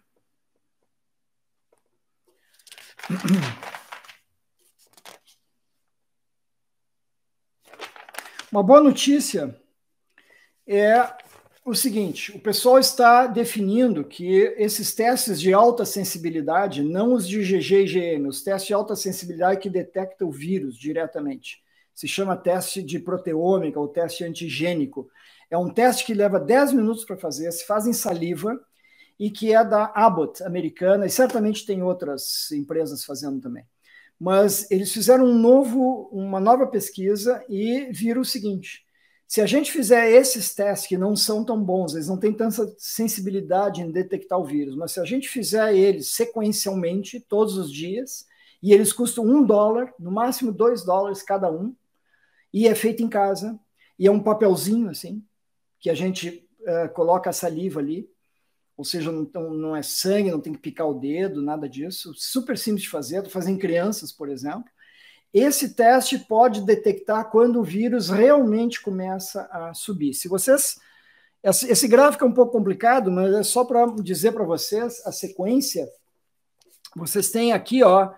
Uma boa notícia é o seguinte, o pessoal está definindo que esses testes de alta sensibilidade, não os de IgG e IgM, os testes de alta sensibilidade que detectam o vírus diretamente, se chama teste de proteômica ou teste antigênico. É um teste que leva 10 minutos para fazer, se faz em saliva, e que é da Abbott, americana, e certamente tem outras empresas fazendo também. Mas eles fizeram uma nova pesquisa e viram o seguinte, se a gente fizer esses testes que não são tão bons, eles não têm tanta sensibilidade em detectar o vírus, mas se a gente fizer eles sequencialmente, todos os dias, e eles custam $1, no máximo $2 cada um, e é feito em casa, e é um papelzinho assim, que a gente coloca a saliva ali, ou seja, não é sangue, não tem que picar o dedo, nada disso, super simples de fazer, estou fazendo em crianças, por exemplo. Esse teste pode detectar quando o vírus realmente começa a subir. Se vocês... Esse gráfico é um pouco complicado, mas é só para dizer para vocês a sequência. Vocês têm aqui, ó,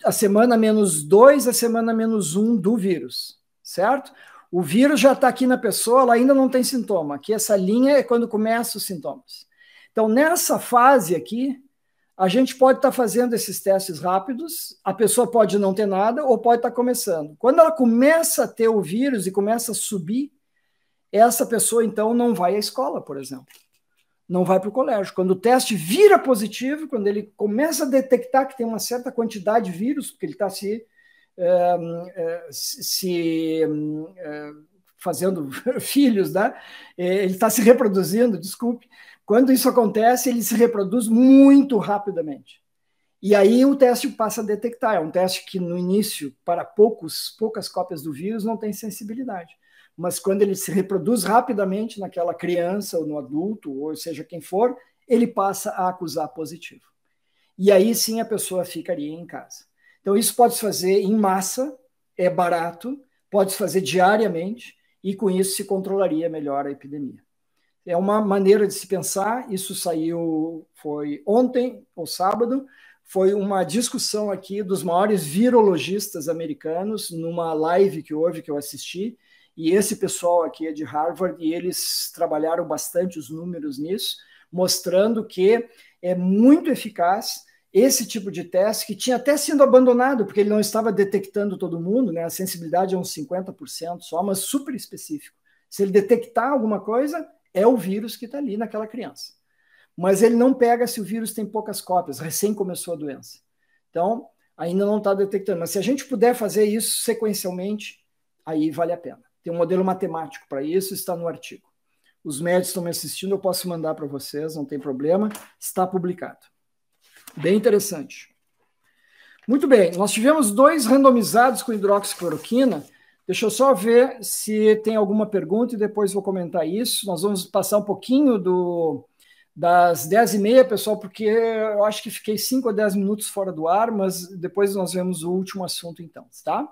a semana -2, a semana -1 do vírus, certo? O vírus já está aqui na pessoa, ela ainda não tem sintoma. Aqui essa linha é quando começam os sintomas. Então, nessa fase aqui, a gente pode estar fazendo esses testes rápidos, a pessoa pode não ter nada ou pode estar começando. Quando ela começa a ter o vírus e começa a subir, essa pessoa, então, não vai à escola, por exemplo. não vai para o colégio. Quando o teste vira positivo, quando ele começa a detectar que tem uma certa quantidade de vírus, porque ele está fazendo filhos, né? Ele está se reproduzindo, desculpe. Quando isso acontece, ele se reproduz muito rapidamente. E aí o teste passa a detectar. É um teste que, no início, para poucas cópias do vírus, não tem sensibilidade. Mas quando ele se reproduz rapidamente naquela criança ou no adulto, ou seja quem for, ele passa a acusar positivo. E aí sim a pessoa ficaria em casa. Então isso pode se fazer em massa, é barato, pode se fazer diariamente, e com isso se controlaria melhor a epidemia. É uma maneira de se pensar, isso saiu, foi ontem ou sábado, foi uma discussão aqui dos maiores virologistas americanos, numa live que houve, que eu assisti, e esse pessoal aqui é de Harvard, e eles trabalharam bastante os números nisso, mostrando que é muito eficaz esse tipo de teste, que tinha até sido abandonado, porque ele não estava detectando todo mundo, né? A sensibilidade é uns 50% só, mas super específico. Se ele detectar alguma coisa, é o vírus que está ali naquela criança. Mas ele não pega se o vírus tem poucas cópias, recém começou a doença. Então, ainda não está detectando. Mas se a gente puder fazer isso sequencialmente, aí vale a pena. Tem um modelo matemático para isso, está no artigo. Os médicos estão me assistindo, eu posso mandar para vocês, não tem problema, está publicado. Bem interessante. Muito bem, nós tivemos 2 randomizados com hidroxicloroquina. Deixa eu só ver se tem alguma pergunta e depois vou comentar isso. Nós vamos passar um pouquinho das 10h30, pessoal, porque eu acho que fiquei 5 a 10 minutos fora do ar, mas depois nós vemos o último assunto então, tá?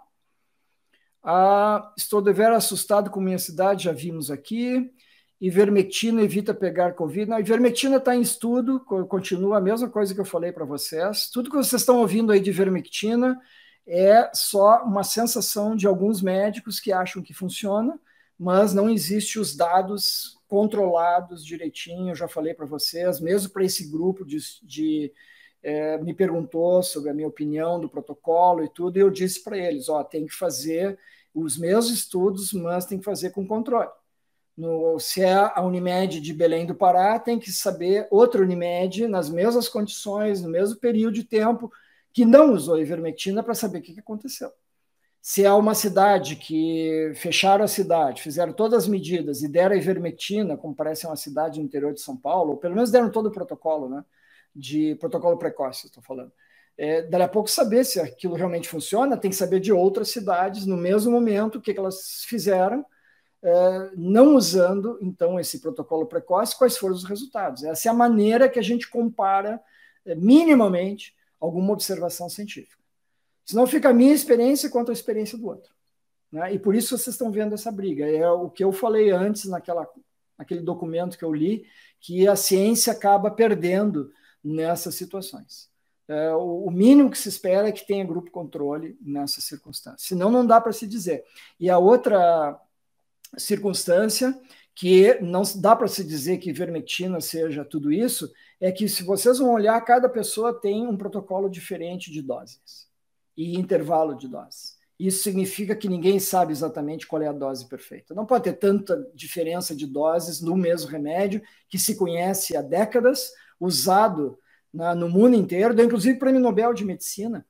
Estou deveras assustado com minha cidade, já vimos aqui. Ivermectina evita pegar Covid. A ivermectina está em estudo, continua a mesma coisa que eu falei para vocês. Tudo que vocês estão ouvindo aí de ivermectina é só uma sensação de alguns médicos que acham que funciona, mas não existe os dados controlados direitinho. Eu já falei para vocês, mesmo para esse grupo me perguntou sobre a minha opinião do protocolo e tudo, e eu disse para eles, tem que fazer os mesmos estudos, mas tem que fazer com controle. Se é a Unimed de Belém do Pará, tem que saber outra Unimed, nas mesmas condições, no mesmo período de tempo, que não usou ivermectina para saber o que aconteceu. Se é uma cidade que fecharam a cidade, fizeram todas as medidas e deram a ivermectina, como parece uma cidade no interior de São Paulo, ou pelo menos deram todo o protocolo, né? De protocolo precoce, estou falando. Daí a pouco saber se aquilo realmente funciona, tem que saber de outras cidades, no mesmo momento, o que elas fizeram, não usando, então, esse protocolo precoce, quais foram os resultados. Essa é a maneira que a gente compara, minimamente, alguma observação científica. Senão fica a minha experiência contra a experiência do outro. Né? E por isso vocês estão vendo essa briga. É o que eu falei antes, naquele documento que eu li, que a ciência acaba perdendo nessas situações. O mínimo que se espera é que tenha grupo controle nessas circunstâncias. Senão, não dá para se dizer. E a outra circunstância que não dá para se dizer que ivermectina seja tudo isso, é que se vocês vão olhar, cada pessoa tem um protocolo diferente de doses e intervalo de doses. Isso significa que ninguém sabe exatamente qual é a dose perfeita. Não pode ter tanta diferença de doses no mesmo remédio que se conhece há décadas, usado no mundo inteiro, deu inclusive prêmio Nobel de Medicina,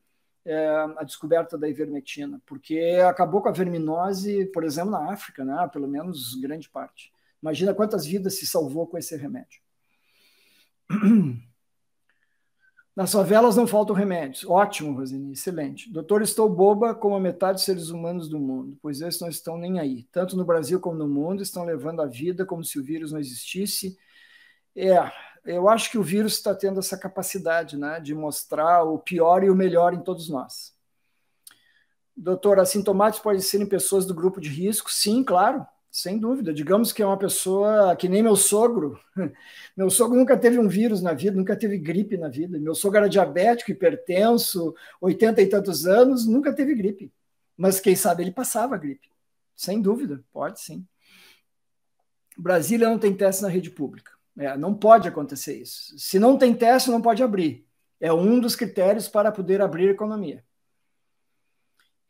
a descoberta da ivermectina, porque acabou com a verminose, por exemplo, na África, né? Pelo menos grande parte. Imagina quantas vidas se salvou com esse remédio. Nas favelas não faltam remédios. Ótimo, Rosine, excelente. Doutor, estou boba como a metade dos seres humanos do mundo, pois esses não estão nem aí. Tanto no Brasil como no mundo, estão levando a vida como se o vírus não existisse. Eu acho que o vírus está tendo essa capacidade, né, de mostrar o pior e o melhor em todos nós. Doutor, assintomáticos podem ser em pessoas do grupo de risco? Sim, claro, sem dúvida. Digamos que é uma pessoa que nem meu sogro. Meu sogro nunca teve um vírus na vida, nunca teve gripe na vida. Meu sogro era diabético, hipertenso, 80 e tantos anos, nunca teve gripe. Mas quem sabe ele passava a gripe. Sem dúvida, pode sim. Brasília não tem teste na rede pública. Não pode acontecer isso. Se não tem teste, não pode abrir. É um dos critérios para poder abrir a economia.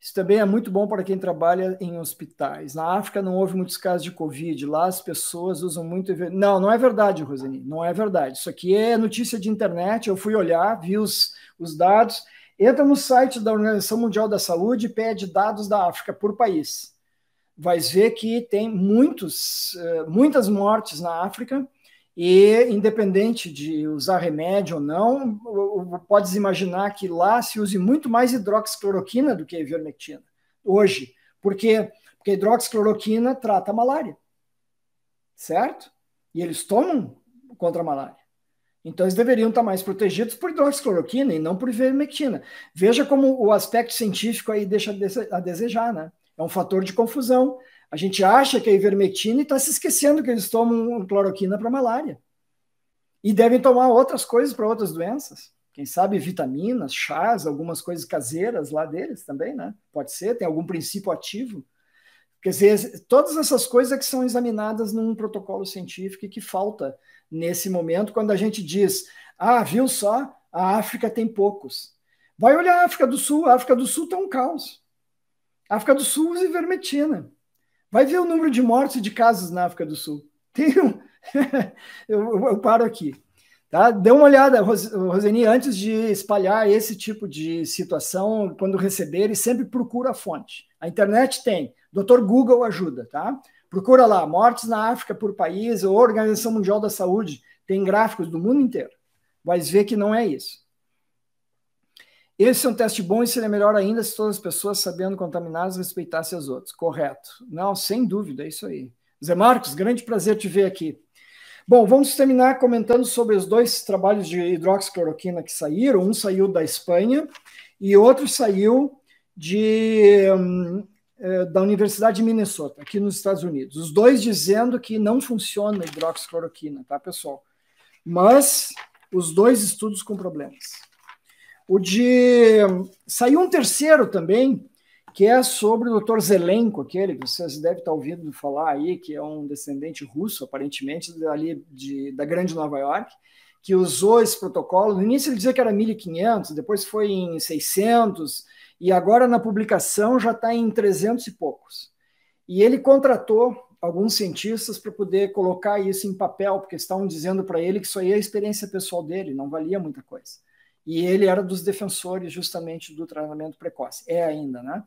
Isso também é muito bom para quem trabalha em hospitais. Na África não houve muitos casos de Covid, lá as pessoas usam muito... Não, não é verdade, Roseni, não é verdade. Isso aqui é notícia de internet, eu fui olhar, vi os dados. Entra no site da Organização Mundial da Saúde e pede dados da África por país. Vai ver que tem muitas mortes na África e, independente de usar remédio ou não, podes imaginar que lá se use muito mais hidroxicloroquina do que a ivermectina, hoje. Por quê? Porque a hidroxicloroquina trata a malária, certo? E eles tomam contra a malária. Então, eles deveriam estar mais protegidos por hidroxicloroquina e não por ivermectina. Veja como o aspecto científico aí deixa a desejar, né? É um fator de confusão. A gente acha que é ivermectina e está se esquecendo que eles tomam cloroquina para malária. E devem tomar outras coisas para outras doenças. Quem sabe vitaminas, chás, algumas coisas caseiras lá deles também, né? Pode ser, tem algum princípio ativo. Quer dizer, todas essas coisas que são examinadas num protocolo científico e que falta nesse momento, quando a gente diz, viu só, a África tem poucos. Vai olhar a África do Sul tem um caos. A África do Sul usa ivermectina. Vai ver o número de mortes e de casos na África do Sul. eu paro aqui. Tá? Dê uma olhada, Roseni, antes de espalhar esse tipo de situação, quando receberem, sempre procura a fonte. A internet tem. Dr. Google ajuda, tá? Procura lá, mortes na África por país, ou Organização Mundial da Saúde, tem gráficos do mundo inteiro. Vai ver que não é isso. Esse é um teste bom e seria melhor ainda se todas as pessoas, sabendo contaminadas, respeitassem as outras. Correto. Não, sem dúvida, é isso aí. Zé Marcos, grande prazer te ver aqui. Bom, vamos terminar comentando sobre os dois trabalhos de hidroxicloroquina que saíram. Um saiu da Espanha e outro saiu da Universidade de Minnesota, aqui nos Estados Unidos. Os dois dizendo que não funciona a hidroxicloroquina, tá, pessoal? Mas os dois estudos com problemas. Saiu um terceiro também, que é sobre o Dr. Zelenko, aquele que vocês devem estar ouvindo falar aí, que é um descendente russo, aparentemente, ali da Grande Nova York, que usou esse protocolo. No início ele dizia que era 1.500, depois foi em 600, e agora na publicação já está em 300 e poucos. E ele contratou alguns cientistas para poder colocar isso em papel, porque estavam dizendo para ele que isso aí é a experiência pessoal dele, não valia muita coisa. E ele era dos defensores justamente do tratamento precoce, é ainda, né?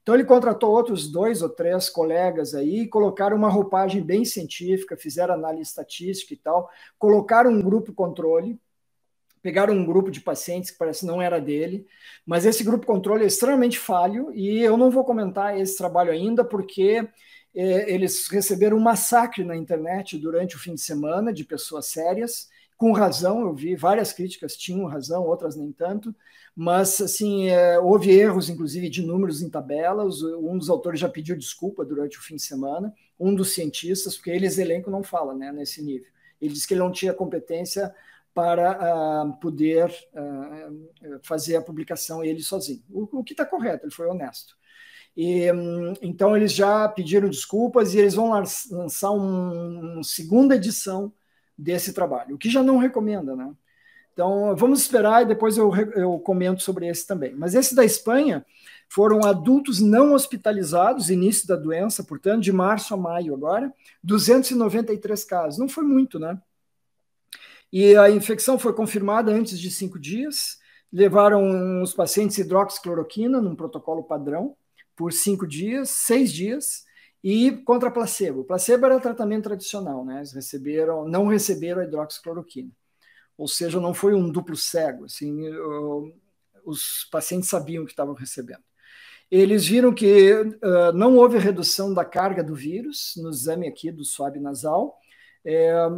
Então ele contratou outros 2 ou 3 colegas aí, colocaram uma roupagem bem científica, fizeram análise estatística e tal, colocaram um grupo controle, pegaram um grupo de pacientes que parece não era dele, mas esse grupo controle é extremamente falho e eu não vou comentar esse trabalho ainda porque eles receberam um massacre na internet durante o fim de semana de pessoas sérias, com razão, eu vi várias críticas, tinham razão, outras nem tanto, mas assim, houve erros, inclusive, de números em tabelas, um dos autores já pediu desculpa durante o fim de semana, um dos cientistas, porque ele, Zelenko, não fala, né, nesse nível. Ele disse que ele não tinha competência para poder fazer a publicação ele sozinho, o que está correto, ele foi honesto. Então, eles já pediram desculpas e eles vão lançar uma segunda edição desse trabalho, o que já não recomenda, né? Então, vamos esperar e depois eu comento sobre esse também. Mas esse da Espanha foram adultos não hospitalizados, início da doença, portanto, de março a maio agora, 293 casos. Não foi muito, né? E a infecção foi confirmada antes de 5 dias, levaram os pacientes hidroxicloroquina num protocolo padrão por 5 dias, 6 dias, e contra placebo. Placebo era tratamento tradicional, né? Eles não receberam a hidroxicloroquina. Ou seja, não foi um duplo cego, assim, os pacientes sabiam que estavam recebendo. Eles viram que não houve redução da carga do vírus no exame aqui do suave nasal,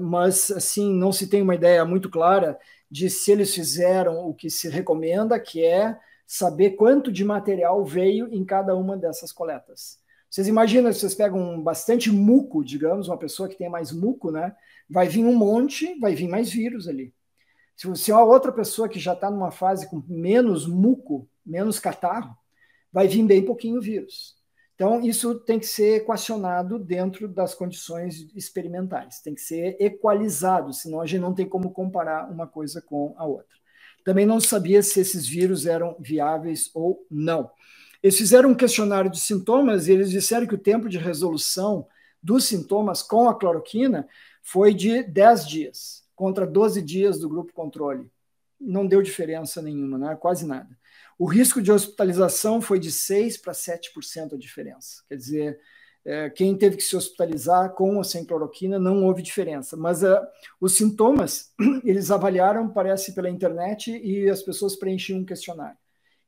mas assim, não se tem uma ideia muito clara de se eles fizeram o que se recomenda, que é saber quanto de material veio em cada uma dessas coletas. Vocês imaginam, se vocês pegam bastante muco, digamos, uma pessoa que tem mais muco, né? Vai vir um monte, vai vir mais vírus ali. Se uma outra pessoa que já está numa fase com menos muco, menos catarro, vai vir bem pouquinho vírus. Então, isso tem que ser equacionado dentro das condições experimentais. Tem que ser equalizado, senão a gente não tem como comparar uma coisa com a outra. Também não sabia se esses vírus eram viáveis ou não. Eles fizeram um questionário de sintomas e eles disseram que o tempo de resolução dos sintomas com a cloroquina foi de 10 dias, contra 12 dias do grupo controle. Não deu diferença nenhuma, né? Quase nada. O risco de hospitalização foi de 6% para 7% a diferença. Quer dizer, quem teve que se hospitalizar com ou sem cloroquina não houve diferença. Mas os sintomas, eles avaliaram, parece, pela internet e as pessoas preenchiam um questionário,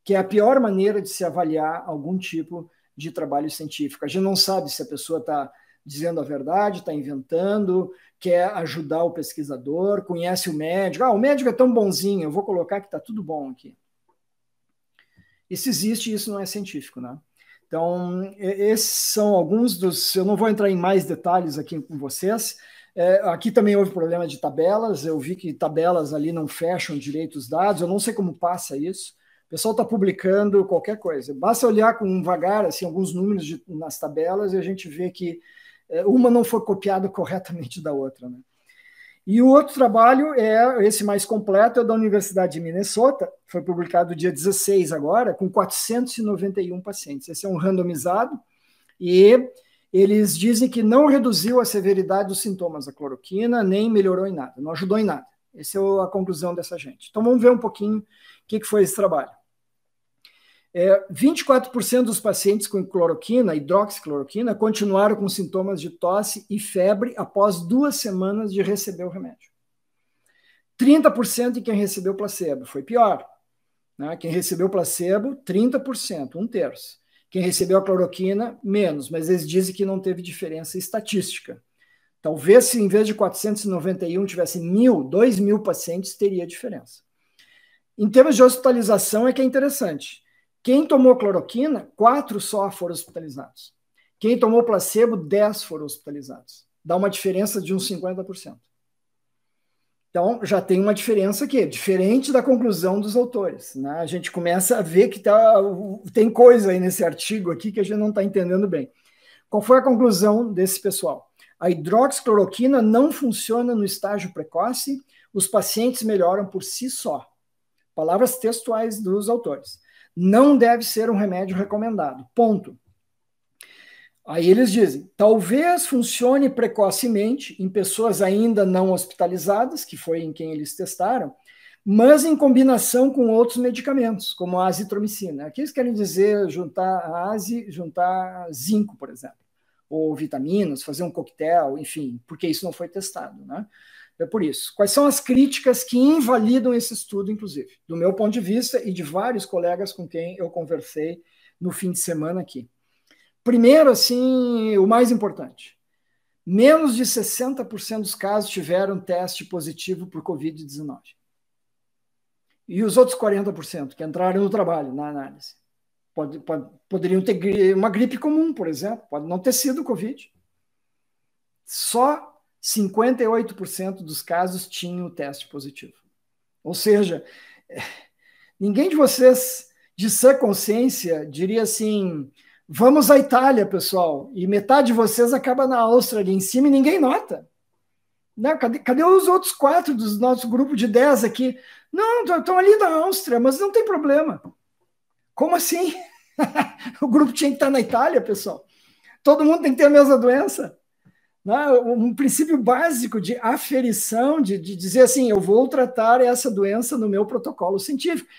que é a pior maneira de se avaliar algum tipo de trabalho científico. A gente não sabe se a pessoa está dizendo a verdade, está inventando, quer ajudar o pesquisador, conhece o médico. O médico é tão bonzinho, eu vou colocar que está tudo bom aqui. Isso existe e isso não é científico, né? Então, esses são alguns dos... Eu não vou entrar em mais detalhes aqui com vocês. Aqui também houve problema de tabelas. Eu vi que tabelas ali não fecham direito os dados. Eu não sei como passa isso. O pessoal está publicando qualquer coisa. Basta olhar com vagar assim, alguns números nas tabelas e a gente vê que uma não foi copiada corretamente da outra, né? E o outro trabalho é esse mais completo, é da Universidade de Minnesota, foi publicado dia 16 agora, com 491 pacientes. Esse é um randomizado, e eles dizem que não reduziu a severidade dos sintomas da cloroquina, nem melhorou em nada, não ajudou em nada. Essa é a conclusão dessa gente. Então vamos ver um pouquinho o que foi esse trabalho. 24% dos pacientes com cloroquina, hidroxicloroquina, continuaram com sintomas de tosse e febre após 2 semanas de receber o remédio. 30% de quem recebeu placebo, foi pior. Né? Quem recebeu placebo, 30%, 1/3. Quem recebeu a cloroquina, menos, mas eles dizem que não teve diferença estatística. Talvez se em vez de 491 tivesse 2.000 pacientes, teria diferença. Em termos de hospitalização é que é interessante. Quem tomou cloroquina, 4 só foram hospitalizados. Quem tomou placebo, 10 foram hospitalizados. Dá uma diferença de uns 50%. Então, já tem uma diferença aqui, diferente da conclusão dos autores. Né? A gente começa a ver que tem coisa aí nesse artigo aqui que a gente não está entendendo bem. Qual foi a conclusão desse pessoal? A hidroxicloroquina não funciona no estágio precoce, os pacientes melhoram por si só. Palavras textuais dos autores. Não deve ser um remédio recomendado, ponto. Aí eles dizem, talvez funcione precocemente em pessoas ainda não hospitalizadas, que foi em quem eles testaram, mas em combinação com outros medicamentos, como a azitromicina. Aqui eles querem dizer juntar a AZI, juntar zinco, por exemplo, ou vitaminas, fazer um coquetel, enfim, porque isso não foi testado, né? É por isso. Quais são as críticas que invalidam esse estudo, inclusive? Do meu ponto de vista e de vários colegas com quem eu conversei no fim de semana aqui. Primeiro, assim, o mais importante. Menos de 60% dos casos tiveram teste positivo por Covid-19. E os outros 40% que entraram no trabalho, na análise, poderiam ter uma gripe comum, por exemplo. Pode não ter sido Covid. Só 58% dos casos tinham o teste positivo. Ou seja, ninguém de vocês, de sã consciência, diria assim, vamos à Itália, pessoal, e metade de vocês acaba na Áustria ali em cima e ninguém nota. Não, cadê os outros 4 do nosso grupo de 10 aqui? Não, estão ali na Áustria, mas não tem problema. Como assim? O grupo tinha que estar na Itália, pessoal. Todo mundo tem que ter a mesma doença. Um princípio básico de aferição, de dizer assim, eu vou tratar essa doença no meu protocolo científico.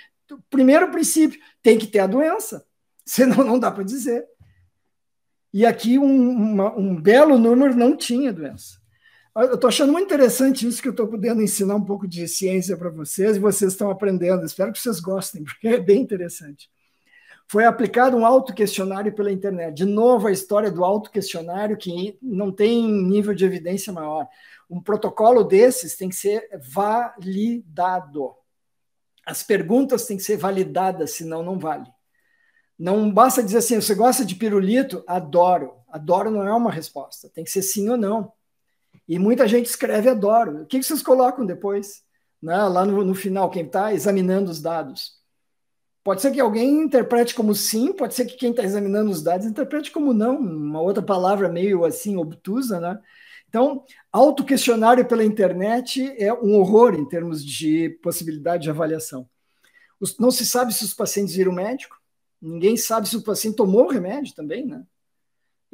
Primeiro princípio, tem que ter a doença, senão não dá para dizer. E aqui um belo número não tinha doença. Eu estou achando muito interessante isso, que eu estou podendo ensinar um pouco de ciência para vocês, e vocês estão aprendendo. Espero que vocês gostem, porque é bem interessante. Foi aplicado um autoquestionário pela internet. De novo, a história do autoquestionário, que não tem nível de evidência maior. Um protocolo desses tem que ser validado. As perguntas têm que ser validadas, senão não vale. Não basta dizer assim, você gosta de pirulito? Adoro. Adoro não é uma resposta. Tem que ser sim ou não. E muita gente escreve adoro. O que vocês colocam depois? Né? Lá no final, quem está examinando os dados. Pode ser que alguém interprete como sim, pode ser que quem está examinando os dados interprete como não, uma outra palavra meio assim obtusa, né? Então, autoquestionário pela internet é um horror em termos de possibilidade de avaliação. Não se sabe se os pacientes viram médico, Ninguém sabe se o paciente tomou o remédio também, né?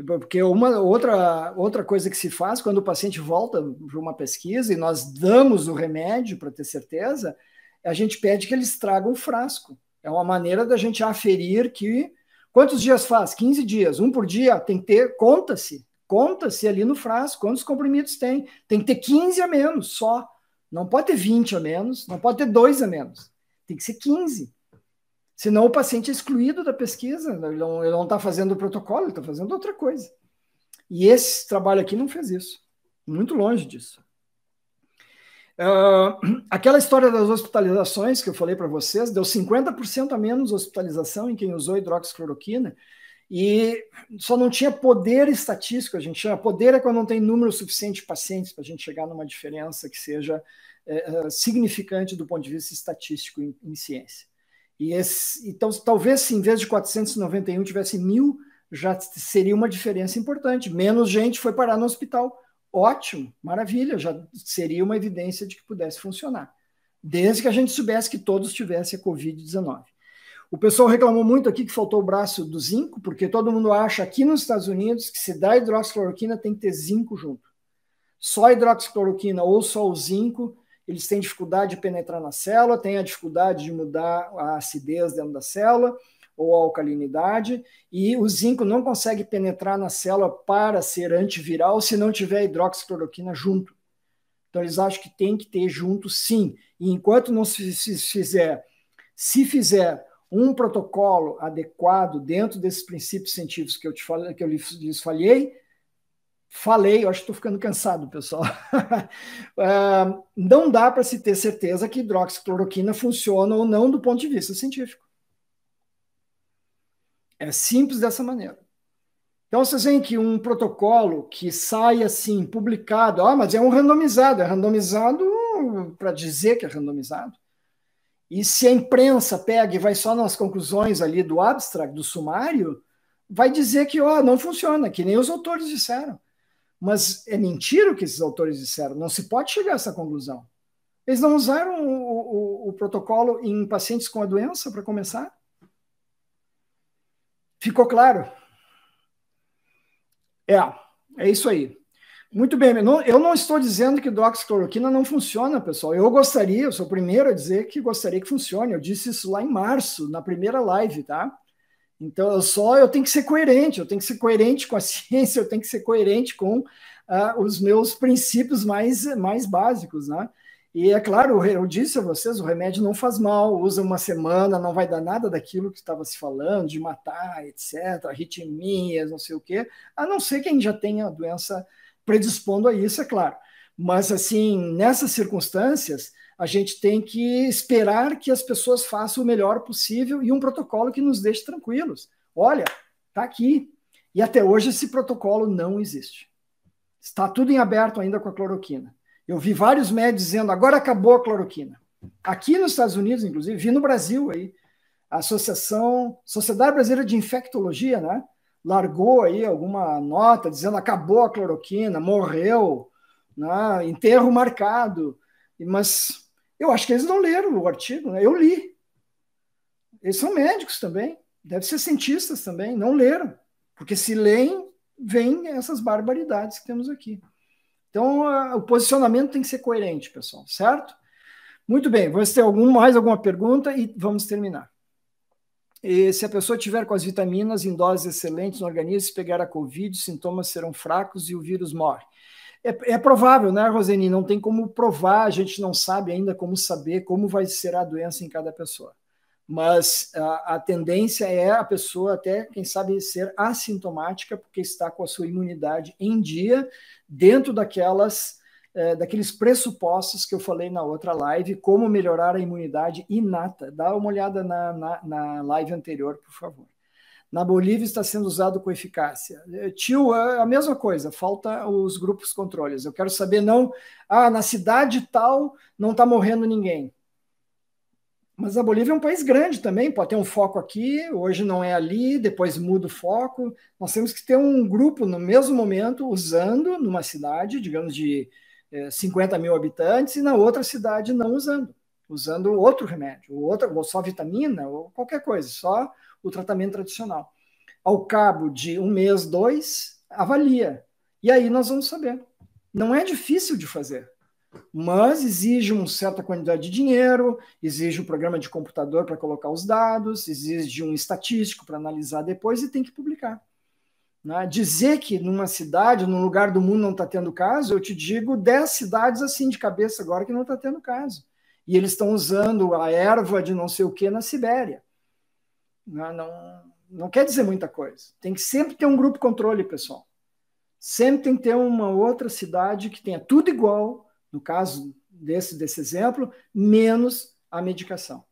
Porque outra coisa que se faz quando o paciente volta para uma pesquisa e nós damos o remédio para ter certeza, a gente pede que eles tragam o frasco. É uma maneira da gente aferir que quantos dias faz? 15 dias, um por dia, tem que ter, conta-se ali no frasco, quantos comprimidos tem. Tem que ter 15 a menos só. Não pode ter 20 a menos, não pode ter 2 a menos. Tem que ser 15. Senão o paciente é excluído da pesquisa, ele não está fazendo o protocolo, ele está fazendo outra coisa. E esse trabalho aqui não fez isso. Muito longe disso. Aquela história das hospitalizações que eu falei para vocês, deu 50% a menos hospitalização em quem usou hidroxicloroquina, e só não tinha poder estatístico, a gente chama. Poder é quando não tem número suficiente de pacientes para a gente chegar numa diferença que seja significante do ponto de vista estatístico em ciência. Então, talvez se em vez de 491 tivesse 1.000, já seria uma diferença importante. Menos gente foi parar no hospital. Ótimo, maravilha, já seria uma evidência de que pudesse funcionar. Desde que a gente soubesse que todos tivessem a Covid-19. O pessoal reclamou muito aqui que faltou o braço do zinco, porque todo mundo acha aqui nos Estados Unidos que se dá hidroxicloroquina tem que ter zinco junto. Só a hidroxicloroquina ou só o zinco, eles têm dificuldade de penetrar na célula, têm a dificuldade de mudar a acidez dentro da célula ou a alcalinidade, e o zinco não consegue penetrar na célula para ser antiviral se não tiver hidroxicloroquina junto. Então eles acham que tem que ter junto sim, e enquanto não se fizer um protocolo adequado dentro desses princípios científicos que eu lhes falei, eu acho que estou ficando cansado, pessoal. Não dá para se ter certeza que hidroxicloroquina funciona ou não do ponto de vista científico. É simples dessa maneira. Então, vocês veem que um protocolo que sai assim, publicado, mas é randomizado para dizer que é randomizado. E se a imprensa pega e vai só nas conclusões ali do abstract, do sumário, vai dizer que não funciona, que nem os autores disseram. Mas é mentira o que esses autores disseram, não se pode chegar a essa conclusão. Eles não usaram o protocolo em pacientes com a doença, para começar? Ficou claro? É isso aí. Muito bem, eu não estou dizendo que hidroxicloroquina não funciona, pessoal. Eu sou o primeiro a dizer que gostaria que funcione. Eu disse isso lá em março, na primeira live, tá? Então, eu tenho que ser coerente com a ciência, eu tenho que ser coerente com os meus princípios mais básicos, né? E é claro, eu disse a vocês, o remédio não faz mal, usa uma semana, não vai dar nada daquilo que estava se falando, de matar, etc., arritmias, não sei o quê, a não ser quem já tenha a doença predispondo a isso, é claro. Mas, assim, nessas circunstâncias, a gente tem que esperar que as pessoas façam o melhor possível e um protocolo que nos deixe tranquilos. Olha, está aqui. E até hoje esse protocolo não existe. Está tudo em aberto ainda com a cloroquina. Eu vi vários médicos dizendo, agora acabou a cloroquina. Aqui nos Estados Unidos, inclusive, vi no Brasil aí, a Sociedade Brasileira de Infectologia, né, largou aí alguma nota dizendo acabou a cloroquina, morreu, né, enterro marcado. Mas eu acho que eles não leram o artigo, né? Eu li. Eles são médicos também, devem ser cientistas também, não leram. Porque se leem, vem essas barbaridades que temos aqui. Então, o posicionamento tem que ser coerente, pessoal, certo? Muito bem, vamos ter mais alguma pergunta e vamos terminar. E se a pessoa tiver com as vitaminas em doses excelentes no organismo, se pegar a Covid, os sintomas serão fracos e o vírus morre. É provável, né, Roseni? Não tem como provar, a gente não sabe ainda como saber como vai ser a doença em cada pessoa. Mas a tendência é a pessoa até, quem sabe, ser assintomática, porque está com a sua imunidade em dia, dentro daqueles pressupostos que eu falei na outra live, como melhorar a imunidade inata. Dá uma olhada na live anterior, por favor. Na Bolívia está sendo usado com eficácia. Tio, a mesma coisa, falta os grupos controles. Eu quero saber, na cidade tal não está morrendo ninguém. Mas a Bolívia é um país grande também, pode ter um foco aqui, hoje não é ali, depois muda o foco. Nós temos que ter um grupo no mesmo momento usando numa cidade, digamos, de 50 mil habitantes, e na outra cidade não usando outro remédio, ou só vitamina, ou qualquer coisa, só o tratamento tradicional. Ao cabo de 1 mês, 2, avalia. E aí nós vamos saber. Não é difícil de fazer, mas exige uma certa quantidade de dinheiro, exige um programa de computador para colocar os dados, exige um estatístico para analisar depois e tem que publicar. Né? Dizer que numa cidade, num lugar do mundo não está tendo caso, eu te digo 10 cidades assim de cabeça agora que não está tendo caso. E eles estão usando a erva de não sei o que na Sibéria. Não quer dizer muita coisa. Tem que sempre ter um grupo controle, pessoal. Sempre tem que ter uma outra cidade que tenha tudo igual, no caso desse exemplo, menos a medicação.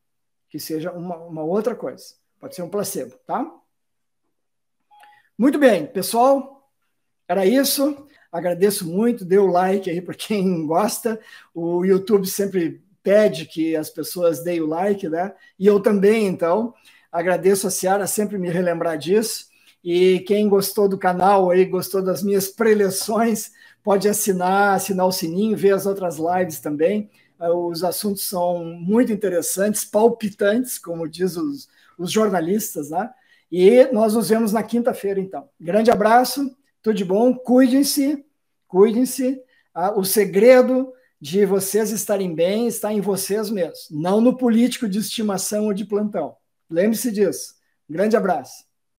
Que seja uma outra coisa. Pode ser um placebo, tá? Muito bem, pessoal, era isso. Agradeço muito, dê o like aí para quem gosta. O YouTube sempre pede que as pessoas deem o like, né? E eu também, então. Agradeço a Ciara sempre me relembrar disso. E quem gostou do canal aí, gostou das minhas preleções, pode assinar o sininho, ver as outras lives também. Os assuntos são muito interessantes, palpitantes, como diz os jornalistas, né? E nós nos vemos na quinta-feira, então. Grande abraço, tudo de bom, cuidem-se, cuidem-se. O segredo de vocês estarem bem está em vocês mesmos, não no político de estimação ou de plantão. Lembre-se disso. Grande abraço.